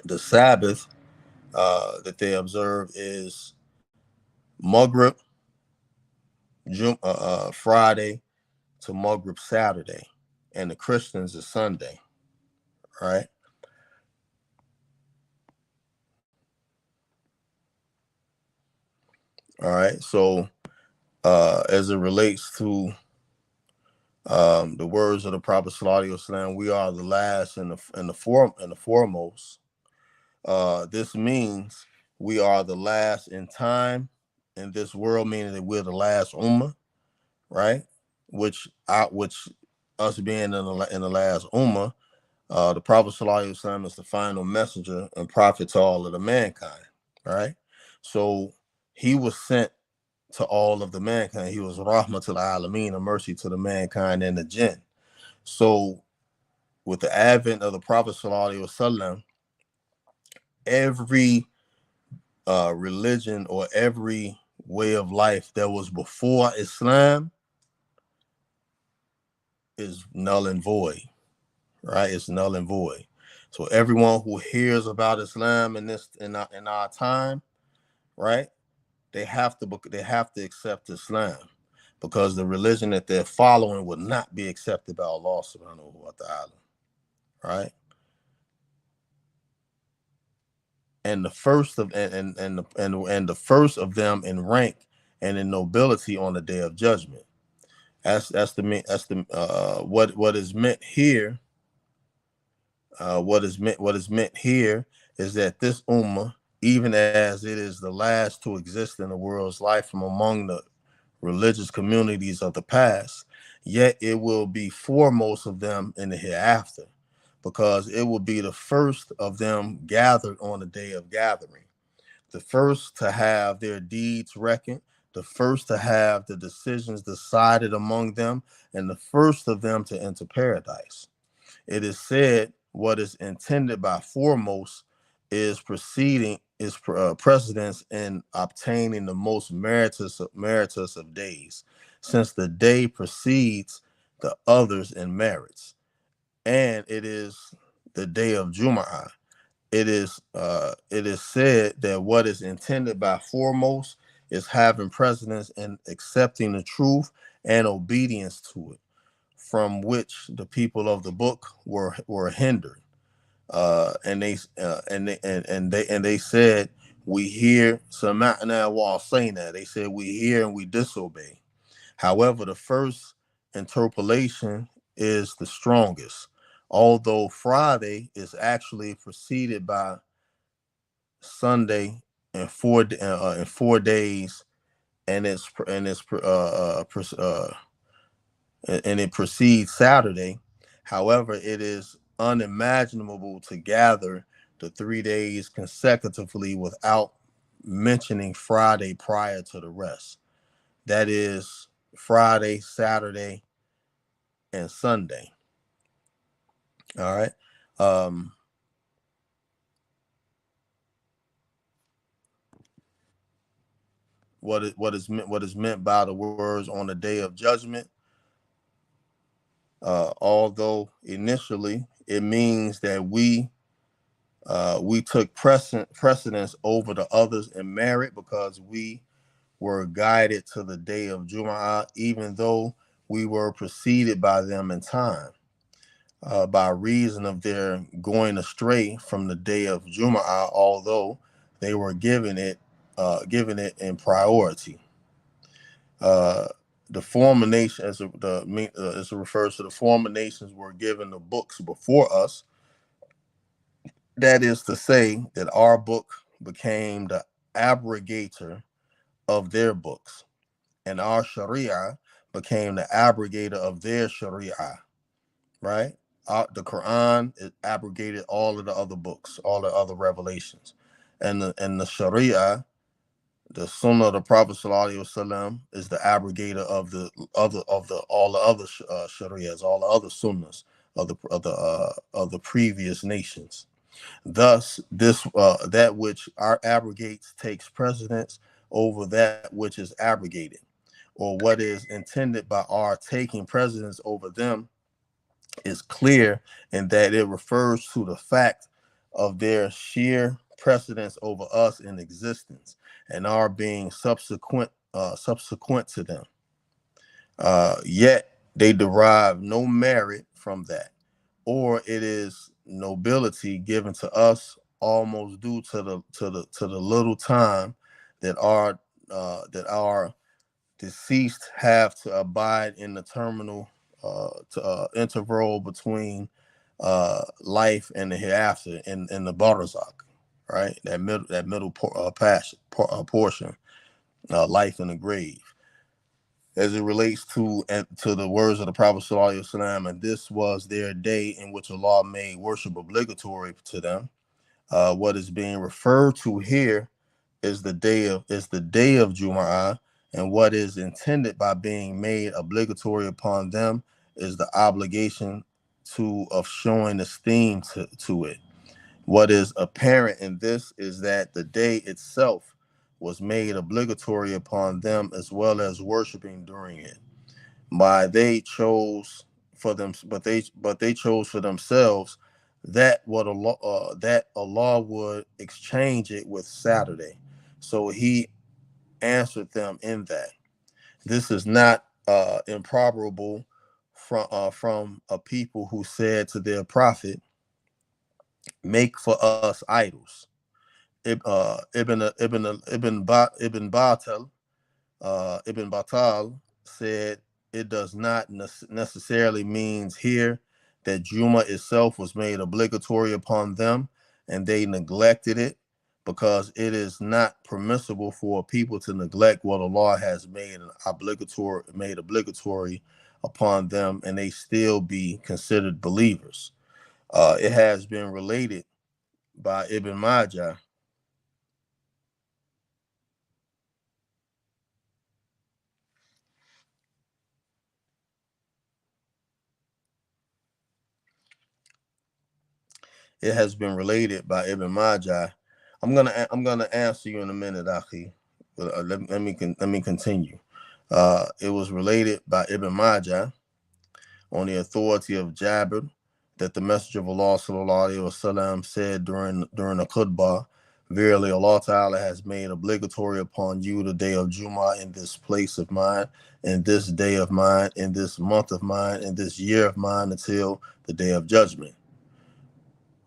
[SPEAKER 1] The Sabbath that they observe is Maghrib, Friday to Maghrib Saturday, and the Christians is Sunday, right? All right. So as it relates to the words of the Prophet Sallallahu Alaihi Wasallam, we are the last and the foremost. This means we are the last in time in this world, meaning that we're the last ummah, right? Which us being in the last ummah, the Prophet Sallallahu Alaihi Wasallam is the final messenger and prophet to all of the mankind, right? So he was sent to all of the mankind. He was rahmatul alameen, a mercy to the mankind and the jinn. So with the advent of the Prophet Sallallahu Alaihi Wasallam, every religion or every way of life that was before Islam is null and void, right? It's null and void. So everyone who hears about Islam in our time, right? They have to accept Islam, because the religion that they're following would not be accepted by Allah subhanahu wa ta'ala, right? And the first of and the first of them in rank and in nobility on the day of judgment. That's the what is meant here. What is meant here is that this ummah, even as it is the last to exist in the world's life from among the religious communities of the past, yet it will be foremost of them in the hereafter, because it will be the first of them gathered on the day of gathering, the first to have their deeds reckoned, the first to have the decisions decided among them, and the first of them to enter paradise. It is said what is intended by foremost is precedence in obtaining the most meritorious of days, since the day precedes the others in merits, and it is the day of Jum'ah. It is said that what is intended by foremost is having precedence in accepting the truth and obedience to it, from which the people of the book were hindered. And they said, we hear sama'na wa asayna. They said we hear and we disobey. However, the first interpolation is the strongest, although Friday is actually preceded by Sunday in 4 days, and it precedes Saturday. However, it is unimaginable to gather the 3 days consecutively without mentioning Friday prior to the rest. That is Friday, Saturday, and Sunday. All right. What is meant by the words on the day of judgment? Although initially it means that we We took precedence over the others in merit because we were guided to the day of Jum'ah, even though we were preceded by them in time, by reason of their going astray from the day of Jum'ah, although they were given it in priority. The former nation, as it refers to, the former nations were given the books before us. That is to say that our book became the abrogator of their books, and our Sharia became the abrogator of their Sharia. Right? The Quran, it abrogated all of the other books, all the other revelations, and the Sharia, the Sunnah of the Prophet Sallallahu Alaihi Wasallam, is the abrogator of the other all the other Sharias, all the other Sunnahs of the previous nations. Thus, this that which our abrogates takes precedence over that which is abrogated, or what is intended by our taking precedence over them is clear in that it refers to the fact of their sheer precedence over us in existence and our being subsequent to them. Yet they derive no merit from that, or it is nobility given to us almost due to the little time that our deceased have to abide in the terminal interval between life and the hereafter in the barzakh, right? That middle portion, life in the grave, as it relates to the words of the Prophet Sallallahu Alaihi Wasallam, and this was their day in which Allah made worship obligatory to them. What is being referred to here is the day of Jum'ah, and what is intended by being made obligatory upon them is the obligation of showing esteem to it. What is apparent in this is that the day itself was made obligatory upon them, as well as worshiping during it. They chose for them, but they chose for themselves that Allah would exchange it with Saturday. So He answered them in that. This is not improbable from a people who said to their prophet, "Make for us idols." Ibn Batal said it does not necessarily means here that Juma itself was made obligatory upon them and they neglected it, because it is not permissible for people to neglect what Allah has made obligatory upon them and they still be considered believers. It has been related by Ibn Majah It has been related by Ibn Majah. I'm gonna answer you in a minute, Akhi. But let me continue. It was related by Ibn Majah on the authority of Jabir that the Messenger of Allah Sallallahu Alaihi Wasallam said during a khutbah, "Verily, Allah Ta'ala has made obligatory upon you the day of Jummah in this place of mine, in this day of mine, in this month of mine, in this year of mine, until the day of judgment.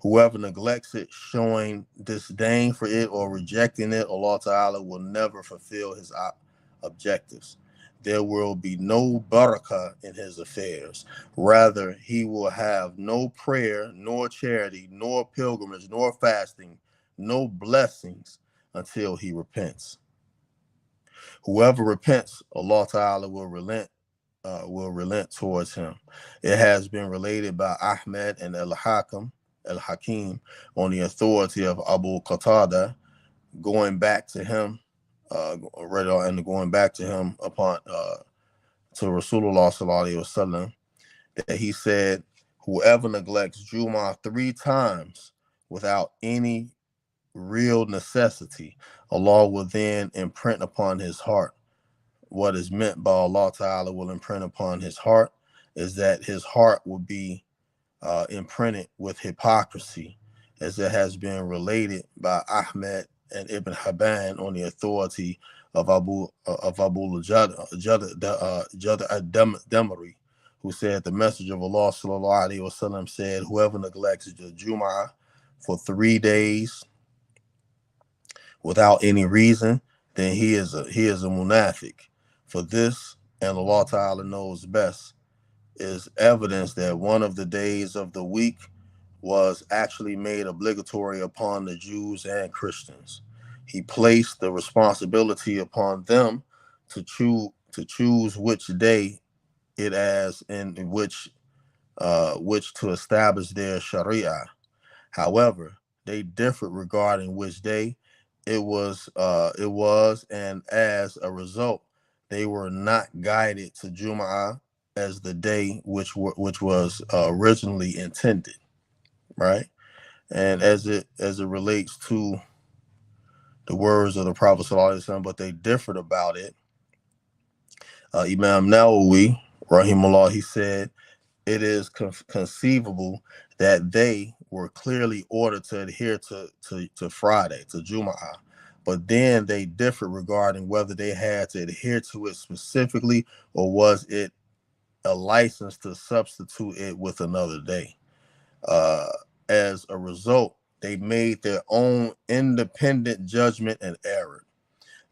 [SPEAKER 1] Whoever neglects it, showing disdain for it or rejecting it, Allah Ta'ala will never fulfill his objectives. There will be no barakah in his affairs. Rather, he will have no prayer, nor charity, nor pilgrimage, nor fasting, no blessings until he repents. Whoever repents, Allah Ta'ala will relent towards him." It has been related by Ahmed and Al-Hakim on the authority of Abu Qatada, going back to him upon to Rasulullah Sallallahu Alaihi Wasallam, that he said, "Whoever neglects Jumu'ah 3 times without any real necessity, Allah will then imprint upon his heart." What is meant by Allah Ta'ala will imprint upon his heart is that his heart will be imprinted with hypocrisy, as it has been related by Ahmed and Ibn Hibban on the authority of Abu Jada ad-Damari, who said the Messenger of Allah sallallahu alaihi wasallam said, "Whoever neglects the Jum'ah for 3 days without any reason, then he is a munafiq. For this, and Allah Ta'ala knows best, is evidence that one of the days of the week was actually made obligatory upon the Jews and Christians. He placed the responsibility upon them to choose which day it as in which to establish their Sharia. However, they differed regarding which day it was, and as a result, they were not guided to Jum'ah as the day which was originally intended, right? And as it relates to the words of the Prophet Sallallahu Alaihi Wasallam, but they differed about it. Imam Nawawi, rahimahullah, he said it is conceivable that they were clearly ordered to adhere to Friday, to Jum'ah, but then they differed regarding whether they had to adhere to it specifically, or was it a license to substitute it with another day. Uh, as a result, they made their own independent judgment and error.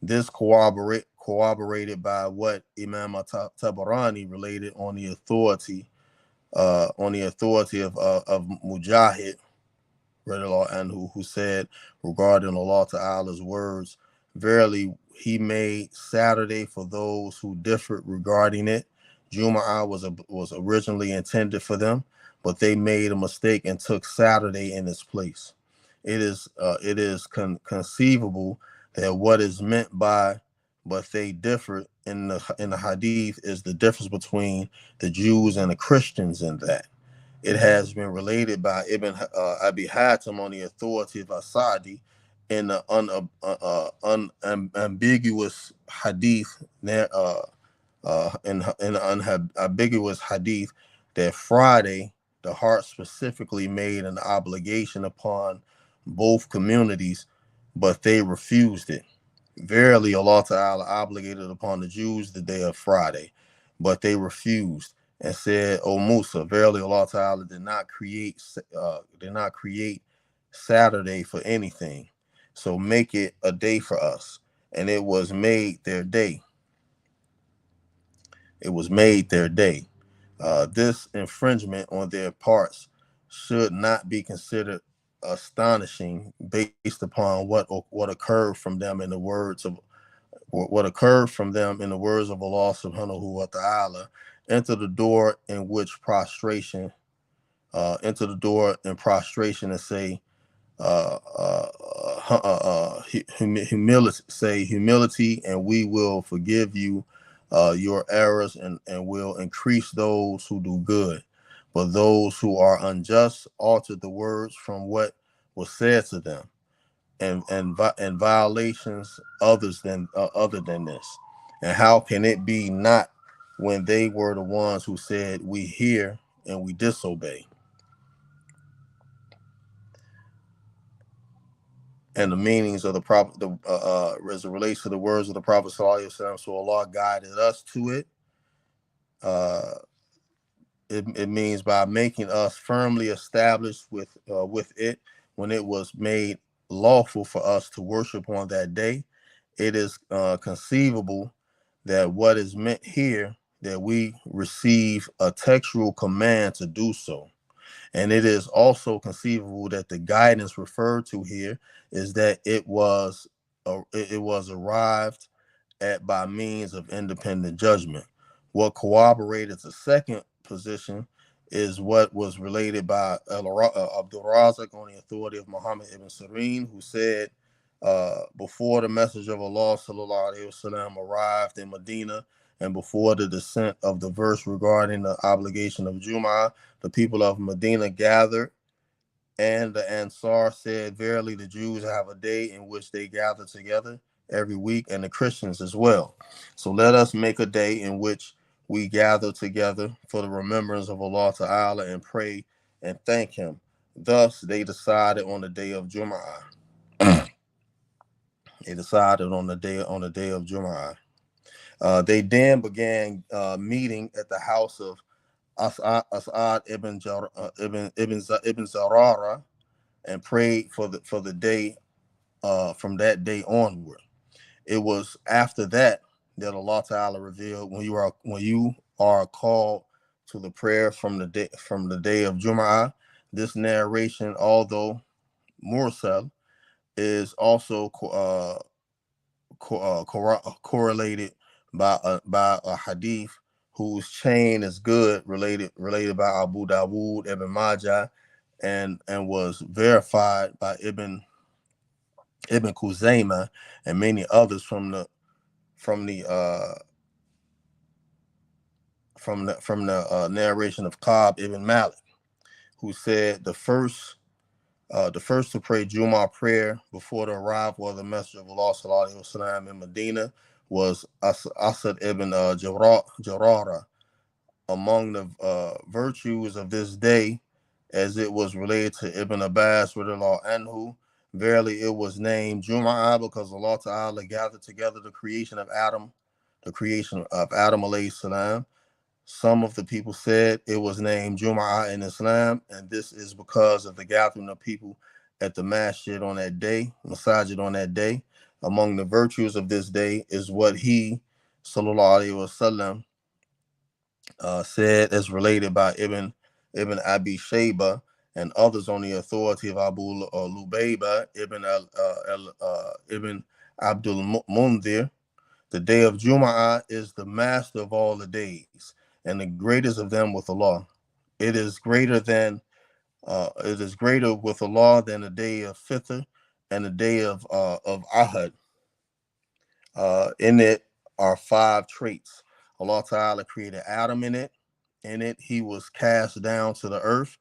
[SPEAKER 1] This corroborated by what Imam Tabarani related on the authority of Mujahid, and who said regarding Allah Ta'ala's words, verily he made Saturday for those who differed regarding it. Jum'ah was originally intended for them, but they made a mistake and took Saturday in its place. It is conceivable that what is meant by "but they differ" in the hadith is the difference between the Jews and the Christians in that. It has been related by Ibn Abi Hatim on the authority of Asadi in the unambiguous hadith, in the unambiguous hadith, that Friday the heart specifically made an obligation upon both communities, but they refused it. Verily, Allah Ta'ala obligated upon the Jews the day of Friday, but they refused and said, "O Musa, verily Allah Ta'ala did not create Saturday for anything, so make it a day for us." And it was made their day. It was made their day. This infringement on their parts should not be considered astonishing based upon what occurred from them in the words of Allah subhanahu wa ta'ala. Enter the door in which prostration, enter the door in prostration and say, humility, and we will forgive you your errors, and will increase those who do good. But those who are unjust altered the words from what was said to them, and violations other than this. And how can it be not, when they were the ones who said, "We hear and we disobey"? And the meanings of the prophet, as it relates to the words of the Prophet Sallallahu Alaihi Wasallam, so Allah guided us to it. Uh, it means by making us firmly established with it when it was made lawful for us to worship on that day. It is conceivable that what is meant here, that we receive a textual command to do so. And it is also conceivable that the guidance referred to here is that it was arrived at by means of independent judgment. What corroborated the second position is what was related by Abdul Razak on the authority of Muhammad ibn Sirin, who said, before the message of Allah sallallahu alaihi wasallam arrived in Medina, and before the descent of the verse regarding the obligation of Jum'ah, the people of Medina gathered, and the Ansar said, "Verily, the Jews have a day in which they gather together every week, and the Christians as well. So let us make a day in which we gather together for the remembrance of Allah Ta'ala, and pray and thank Him. Thus, they decided on the day of Jum'ah. They decided on the day of Jum'ah. They then began meeting at the house of As'ad ibn Zarara and prayed for the day from that day onward. It was after that that Allah Ta'ala revealed when you are called to the prayer from the day of Jum'ah. This narration, although mursal, is also correlated by a hadith whose chain is good, related by Abu Dawood, Ibn Majah, and was verified by Ibn Khuzaimah and many others from the narration of Ka'b ibn Malik, who said the first to pray Jumu'ah prayer before the arrival of the Messenger of Allah sallallahu alaihi wasallam in Medina was Asad ibn Jarara. Among the virtues of this day, as it was related to Ibn Abbas radiallahu anhu, verily it was named Jumu'ah because Allah Ta'ala gathered together the creation of Adam alayhi salam. Some of the people said it was named Jum'ah in Islam, and this is because of the gathering of people at the masjid on that day, masajid on that day. Among the virtues of this day is what he, sallallahu alaihi wasallam, said, as related by Ibn Abi Shayba and others on the authority of Abu Lubayba Ibn Abdul Mundhir. The day of Jum'ah is the master of all the days, and the greatest of them with Allah. It is greater with Allah than the day of Fitr and the day of Ahad. In it are 5 traits. Allah Ta'ala created Adam in it. In it, he was cast down to the earth.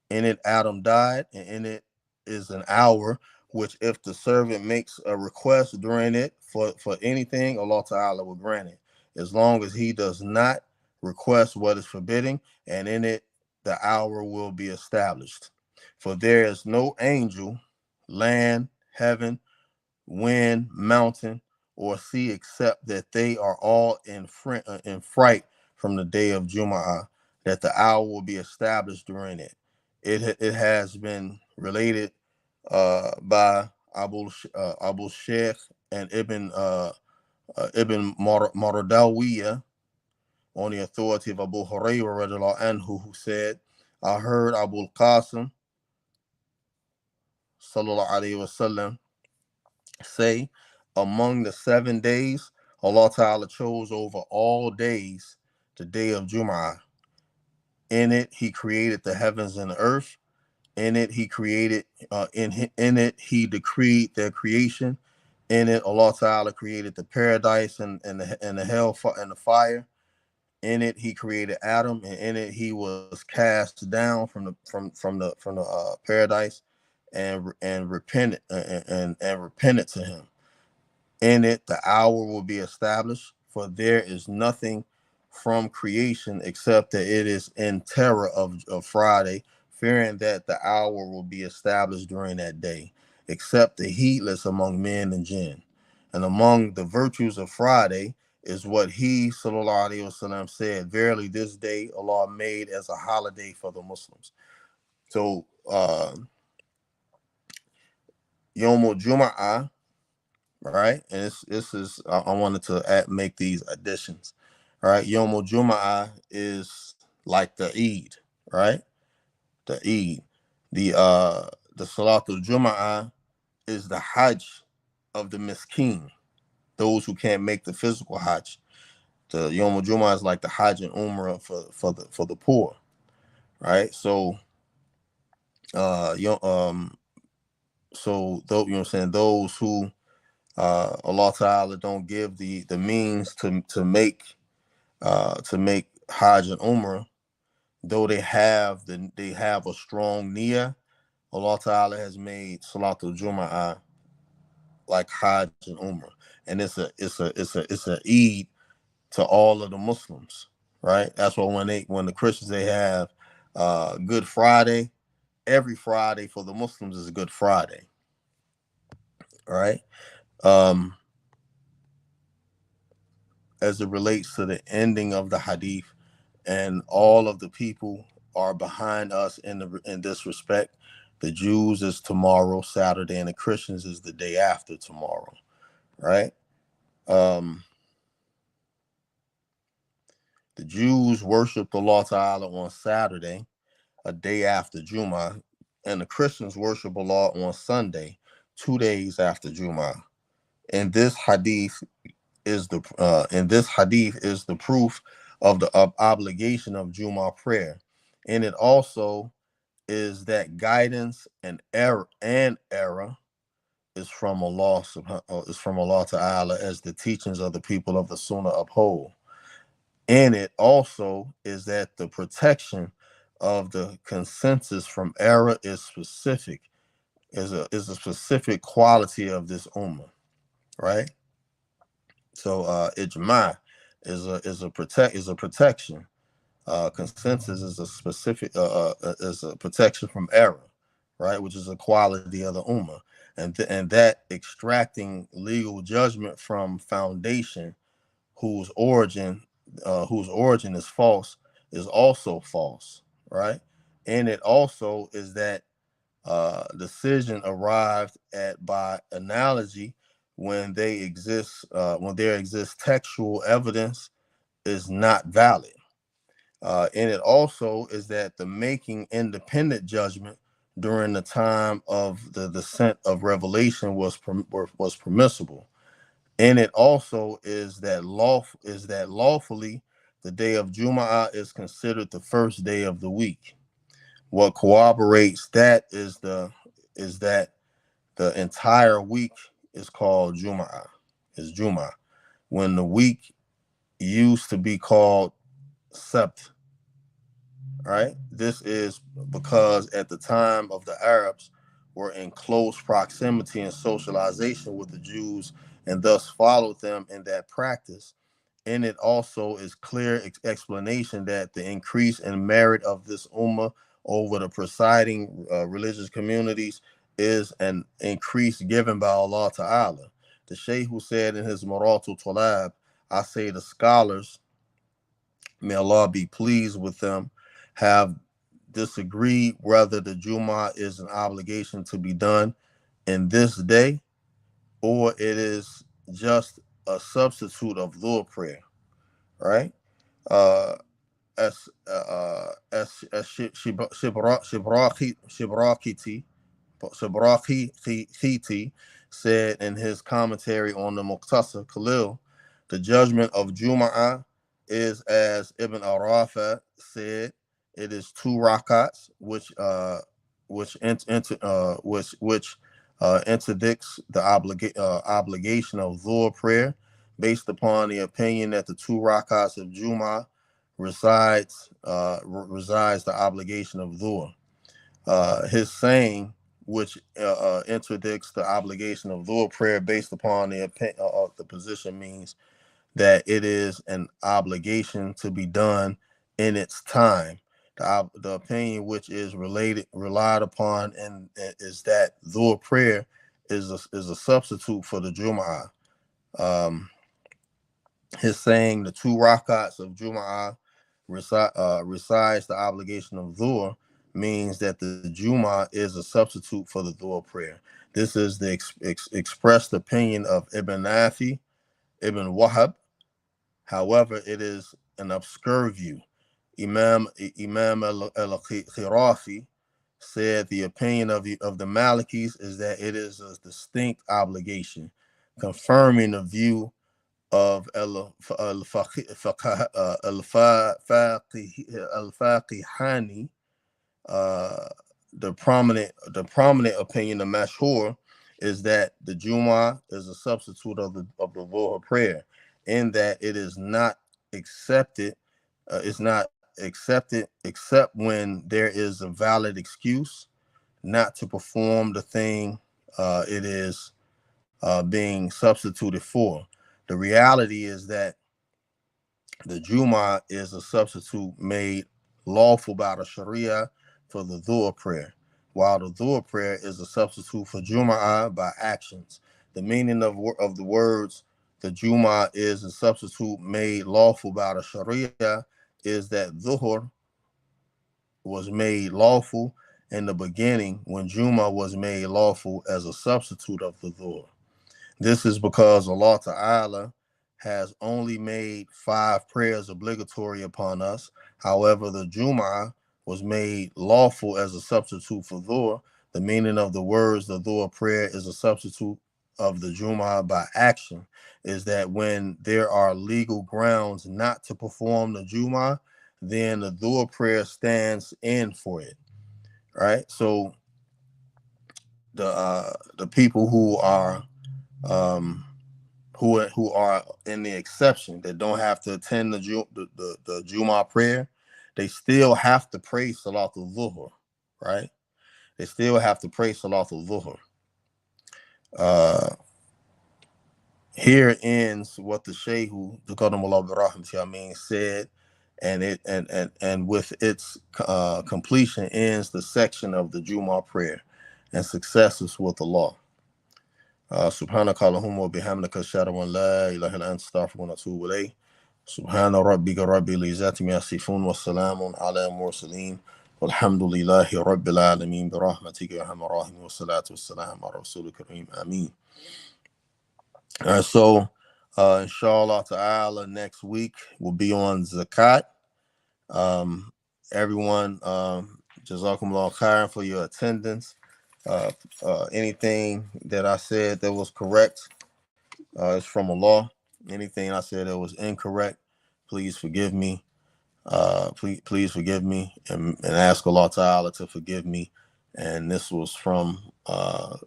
[SPEAKER 1] In it, Adam died, and in it is an hour, which if the servant makes a request during it for anything, Allah Ta'ala will grant it, as long as he does not request what is forbidding, and in it, the hour will be established. For there is no angel, land, heaven, wind, mountain, or sea, except that they are all in fright from the day of Jum'ah, that the hour will be established during it. It has been related by Abu Sheikh and Ibn Maradawiya on the authority of Abu Hurairah radiallahu anhu, who said, I heard Abu Qasim sallallahu alaihi wasallam say, among the 7 days, Allah Ta'ala chose over all days the day of Jum'ah. In it, he created the heavens and the earth. In it, he created, in it, he decreed their creation. In it, Allah Ta'ala created the paradise and the hell and the fire. In it, he created Adam, and in it, he was cast down from the paradise and repented and repented to him. In it, the hour will be established, for there is nothing from creation except that it is in terror of Friday, fearing that the hour will be established during that day, except the heedless among men and jinn. And among the virtues of Friday is what he, sallallahu alaihi wasallam, said, verily this day Allah made as a holiday for the Muslims. So, Yomul Jum'ah, right? And this is I wanted to make these additions. All right, Yomul Jum'ah is like the Eid, right? The Eid. The Salatul Jum'ah is the Hajj of the Miskin, those who can't make the physical Hajj. The Yomul Jum'ah is like the Hajj and Umrah for the poor, right? So though, you know what I'm saying, those who Allah Ta'ala don't give the means to make Hajj and Umrah, though they have a strong niyyah, Allah Ta'ala has made Salatul Jum'ah like Hajj and Umrah, and it's a Eid to all of the Muslims, right? That's why when the Christians, they have Good Friday, every Friday for the Muslims is a Good Friday. All right. Um, as it relates to the ending of the hadith, and all of the people are behind us in this respect. The Jews is tomorrow, Saturday, and the Christians is the day after tomorrow, right? Um, the Jews worship Allah Ta'ala on Saturday, a day after Jum'ah, and the Christians worship Allah on Sunday, 2 days after Jum'ah. And this hadith is the proof of the obligation of Jumu'ah prayer, and it also is that guidance and error is from Allah Ta'ala, as the teachings of the people of the Sunnah uphold. And it also is that the protection of the consensus from error is a specific quality of this ummah, right? So ijma is a protection. Consensus is a specific is a protection from error, right? Which is a quality of the ummah, and that extracting legal judgment from foundation whose origin is false is also false, right? And it also is that decision arrived at by analogy when there exists textual evidence is not valid. And it also is that the making independent judgment during the time of the descent of revelation was permissible. And it also is that lawfully the day of Jumu'ah is considered the first day of the week. What corroborates that is that the entire week is called Jumu'ah. Is Jumu'ah. When the week used to be called Sept, right? This is because at the time of the Arabs were in close proximity and socialization with the Jews, and thus followed them in that practice. And it also is clear explanation that the increase in merit of this ummah over the presiding religious communities is an increase given by Allah Ta'ala. The Shaykh who said in his Maratul Talab, I say the scholars, may Allah be pleased with them, have disagreed whether the Jumu'ah is an obligation to be done in this day or it is just a substitute of Dhuhr prayer, right? Uh, as Shibraki Thiti said in his commentary on the Muqtasar Khalil, the judgment of Jum'ah is as Ibn Arafa said, it is 2 rakats, which interdicts the obligation of Dhuhr prayer, based upon the opinion that the 2 rakats of Jum'ah resides the obligation of Dhuhr. His saying, which interdicts the obligation of Dhuhr prayer based upon the position, means that it is an obligation to be done in its time. The opinion which is relied upon is that Dhuhr prayer is a substitute for the Jumu'ah. His saying the 2 rakats of Jumu'ah resides the obligation of Dhuhr means that the Jumu'ah is a substitute for the Dhuhr prayer. This is the expressed opinion of Ibn Nafi, Ibn Wahab. However, it is an obscure view. Imam al-Khirafi said the opinion of the Malikis is that it is a distinct obligation, confirming the view of al-Faqihani. The prominent opinion of Mashhur is that the Jumu'ah is a substitute of the Dhuhr prayer, in that it is not accepted. It's not accepted except when there is a valid excuse not to perform the thing it is being substituted for. The reality is that the Jumu'ah is a substitute made lawful by the Sharia for the Dhuhr prayer. while the Dhuhr prayer is a substitute for Jum'ah by actions. The meaning of the words the Jum'ah is a substitute made lawful by the Sharia is that Dhuhr was made lawful in the beginning when Jum'ah was made lawful as a substitute of the Dhuhr. This is because Allah Ta'ala has only made 5 prayers obligatory upon us. However, the Jum'ah was made lawful as a substitute for Dhuhr. The meaning of the words the Dhuhr prayer is a substitute of the Jum'ah by action is that when there are legal grounds not to perform the Jum'ah, then the Dhuhr prayer stands in for it. Right? So the people who are in the exception that don't have to attend the Jumu'ah prayer, they still have to pray Salatul Dhuhr, right? They still have to pray Salatul Dhuhr. Here ends what the Shaykh, Qadamullah Birahim said, and with its completion ends the section of the Jumu'ah prayer and successes with Allah. سبحانك اللهم وبحمدك أشهد أن لا إله إلا أنت أستغفرك وأتوب إليك سبحان ربك رب العزة عما يصفون والسلام على المرسلين والحمد لله رب العالمين برحمتك يا أرحم الراحمين والصلاة والسلام على رسول الكريم آمين. All right, so inshallah ta'ala next week will be on zakat. Everyone, jazakumullah khairan for your attendance. Anything that I said that was correct is from Allah. Anything I said that was incorrect, please forgive me. Please forgive me and ask Allah Ta'ala to forgive me. And this was from the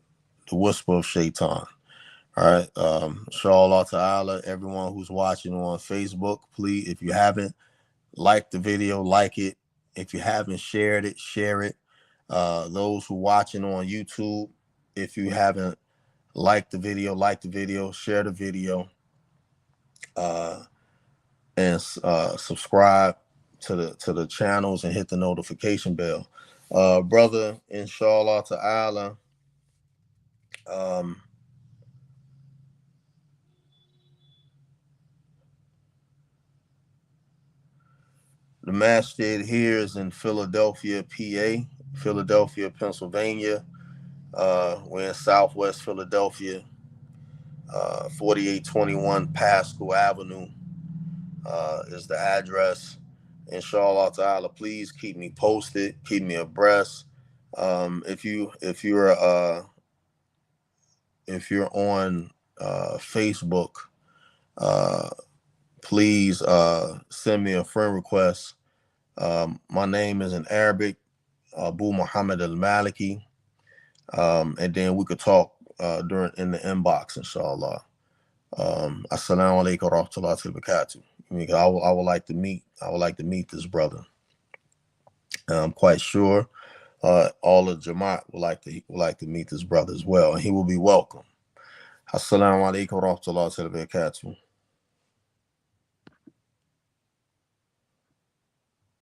[SPEAKER 1] whisper of Shaitan. All right. Inshallah Ta'ala, everyone who's watching on Facebook, please, if you haven't liked the video, like it. If you haven't shared it, share it. Those who watching on YouTube, if you haven't liked the video, share the video, and subscribe to the channels and hit the notification bell. Brother, inshallah ta'ala, the masjid here is in Philadelphia, PA, Philadelphia, Pennsylvania. We're in Southwest Philadelphia, 4821 Pascal Avenue is the address. Inshallah ta'ala, please keep me posted, keep me abreast. If you're on Facebook, please send me a friend request. My name is in Arabic, Abu Muhammad al-Maliki, and then we could talk in the inbox, inshallah. Assalamu alaikum wa rahmatullahi wa barakatuh. I would like to meet this brother. I'm quite sure all of Jamaat would like to meet this brother as well, and he will be welcome. Assalamu alaikum wa rahmatullahi wa barakatuh.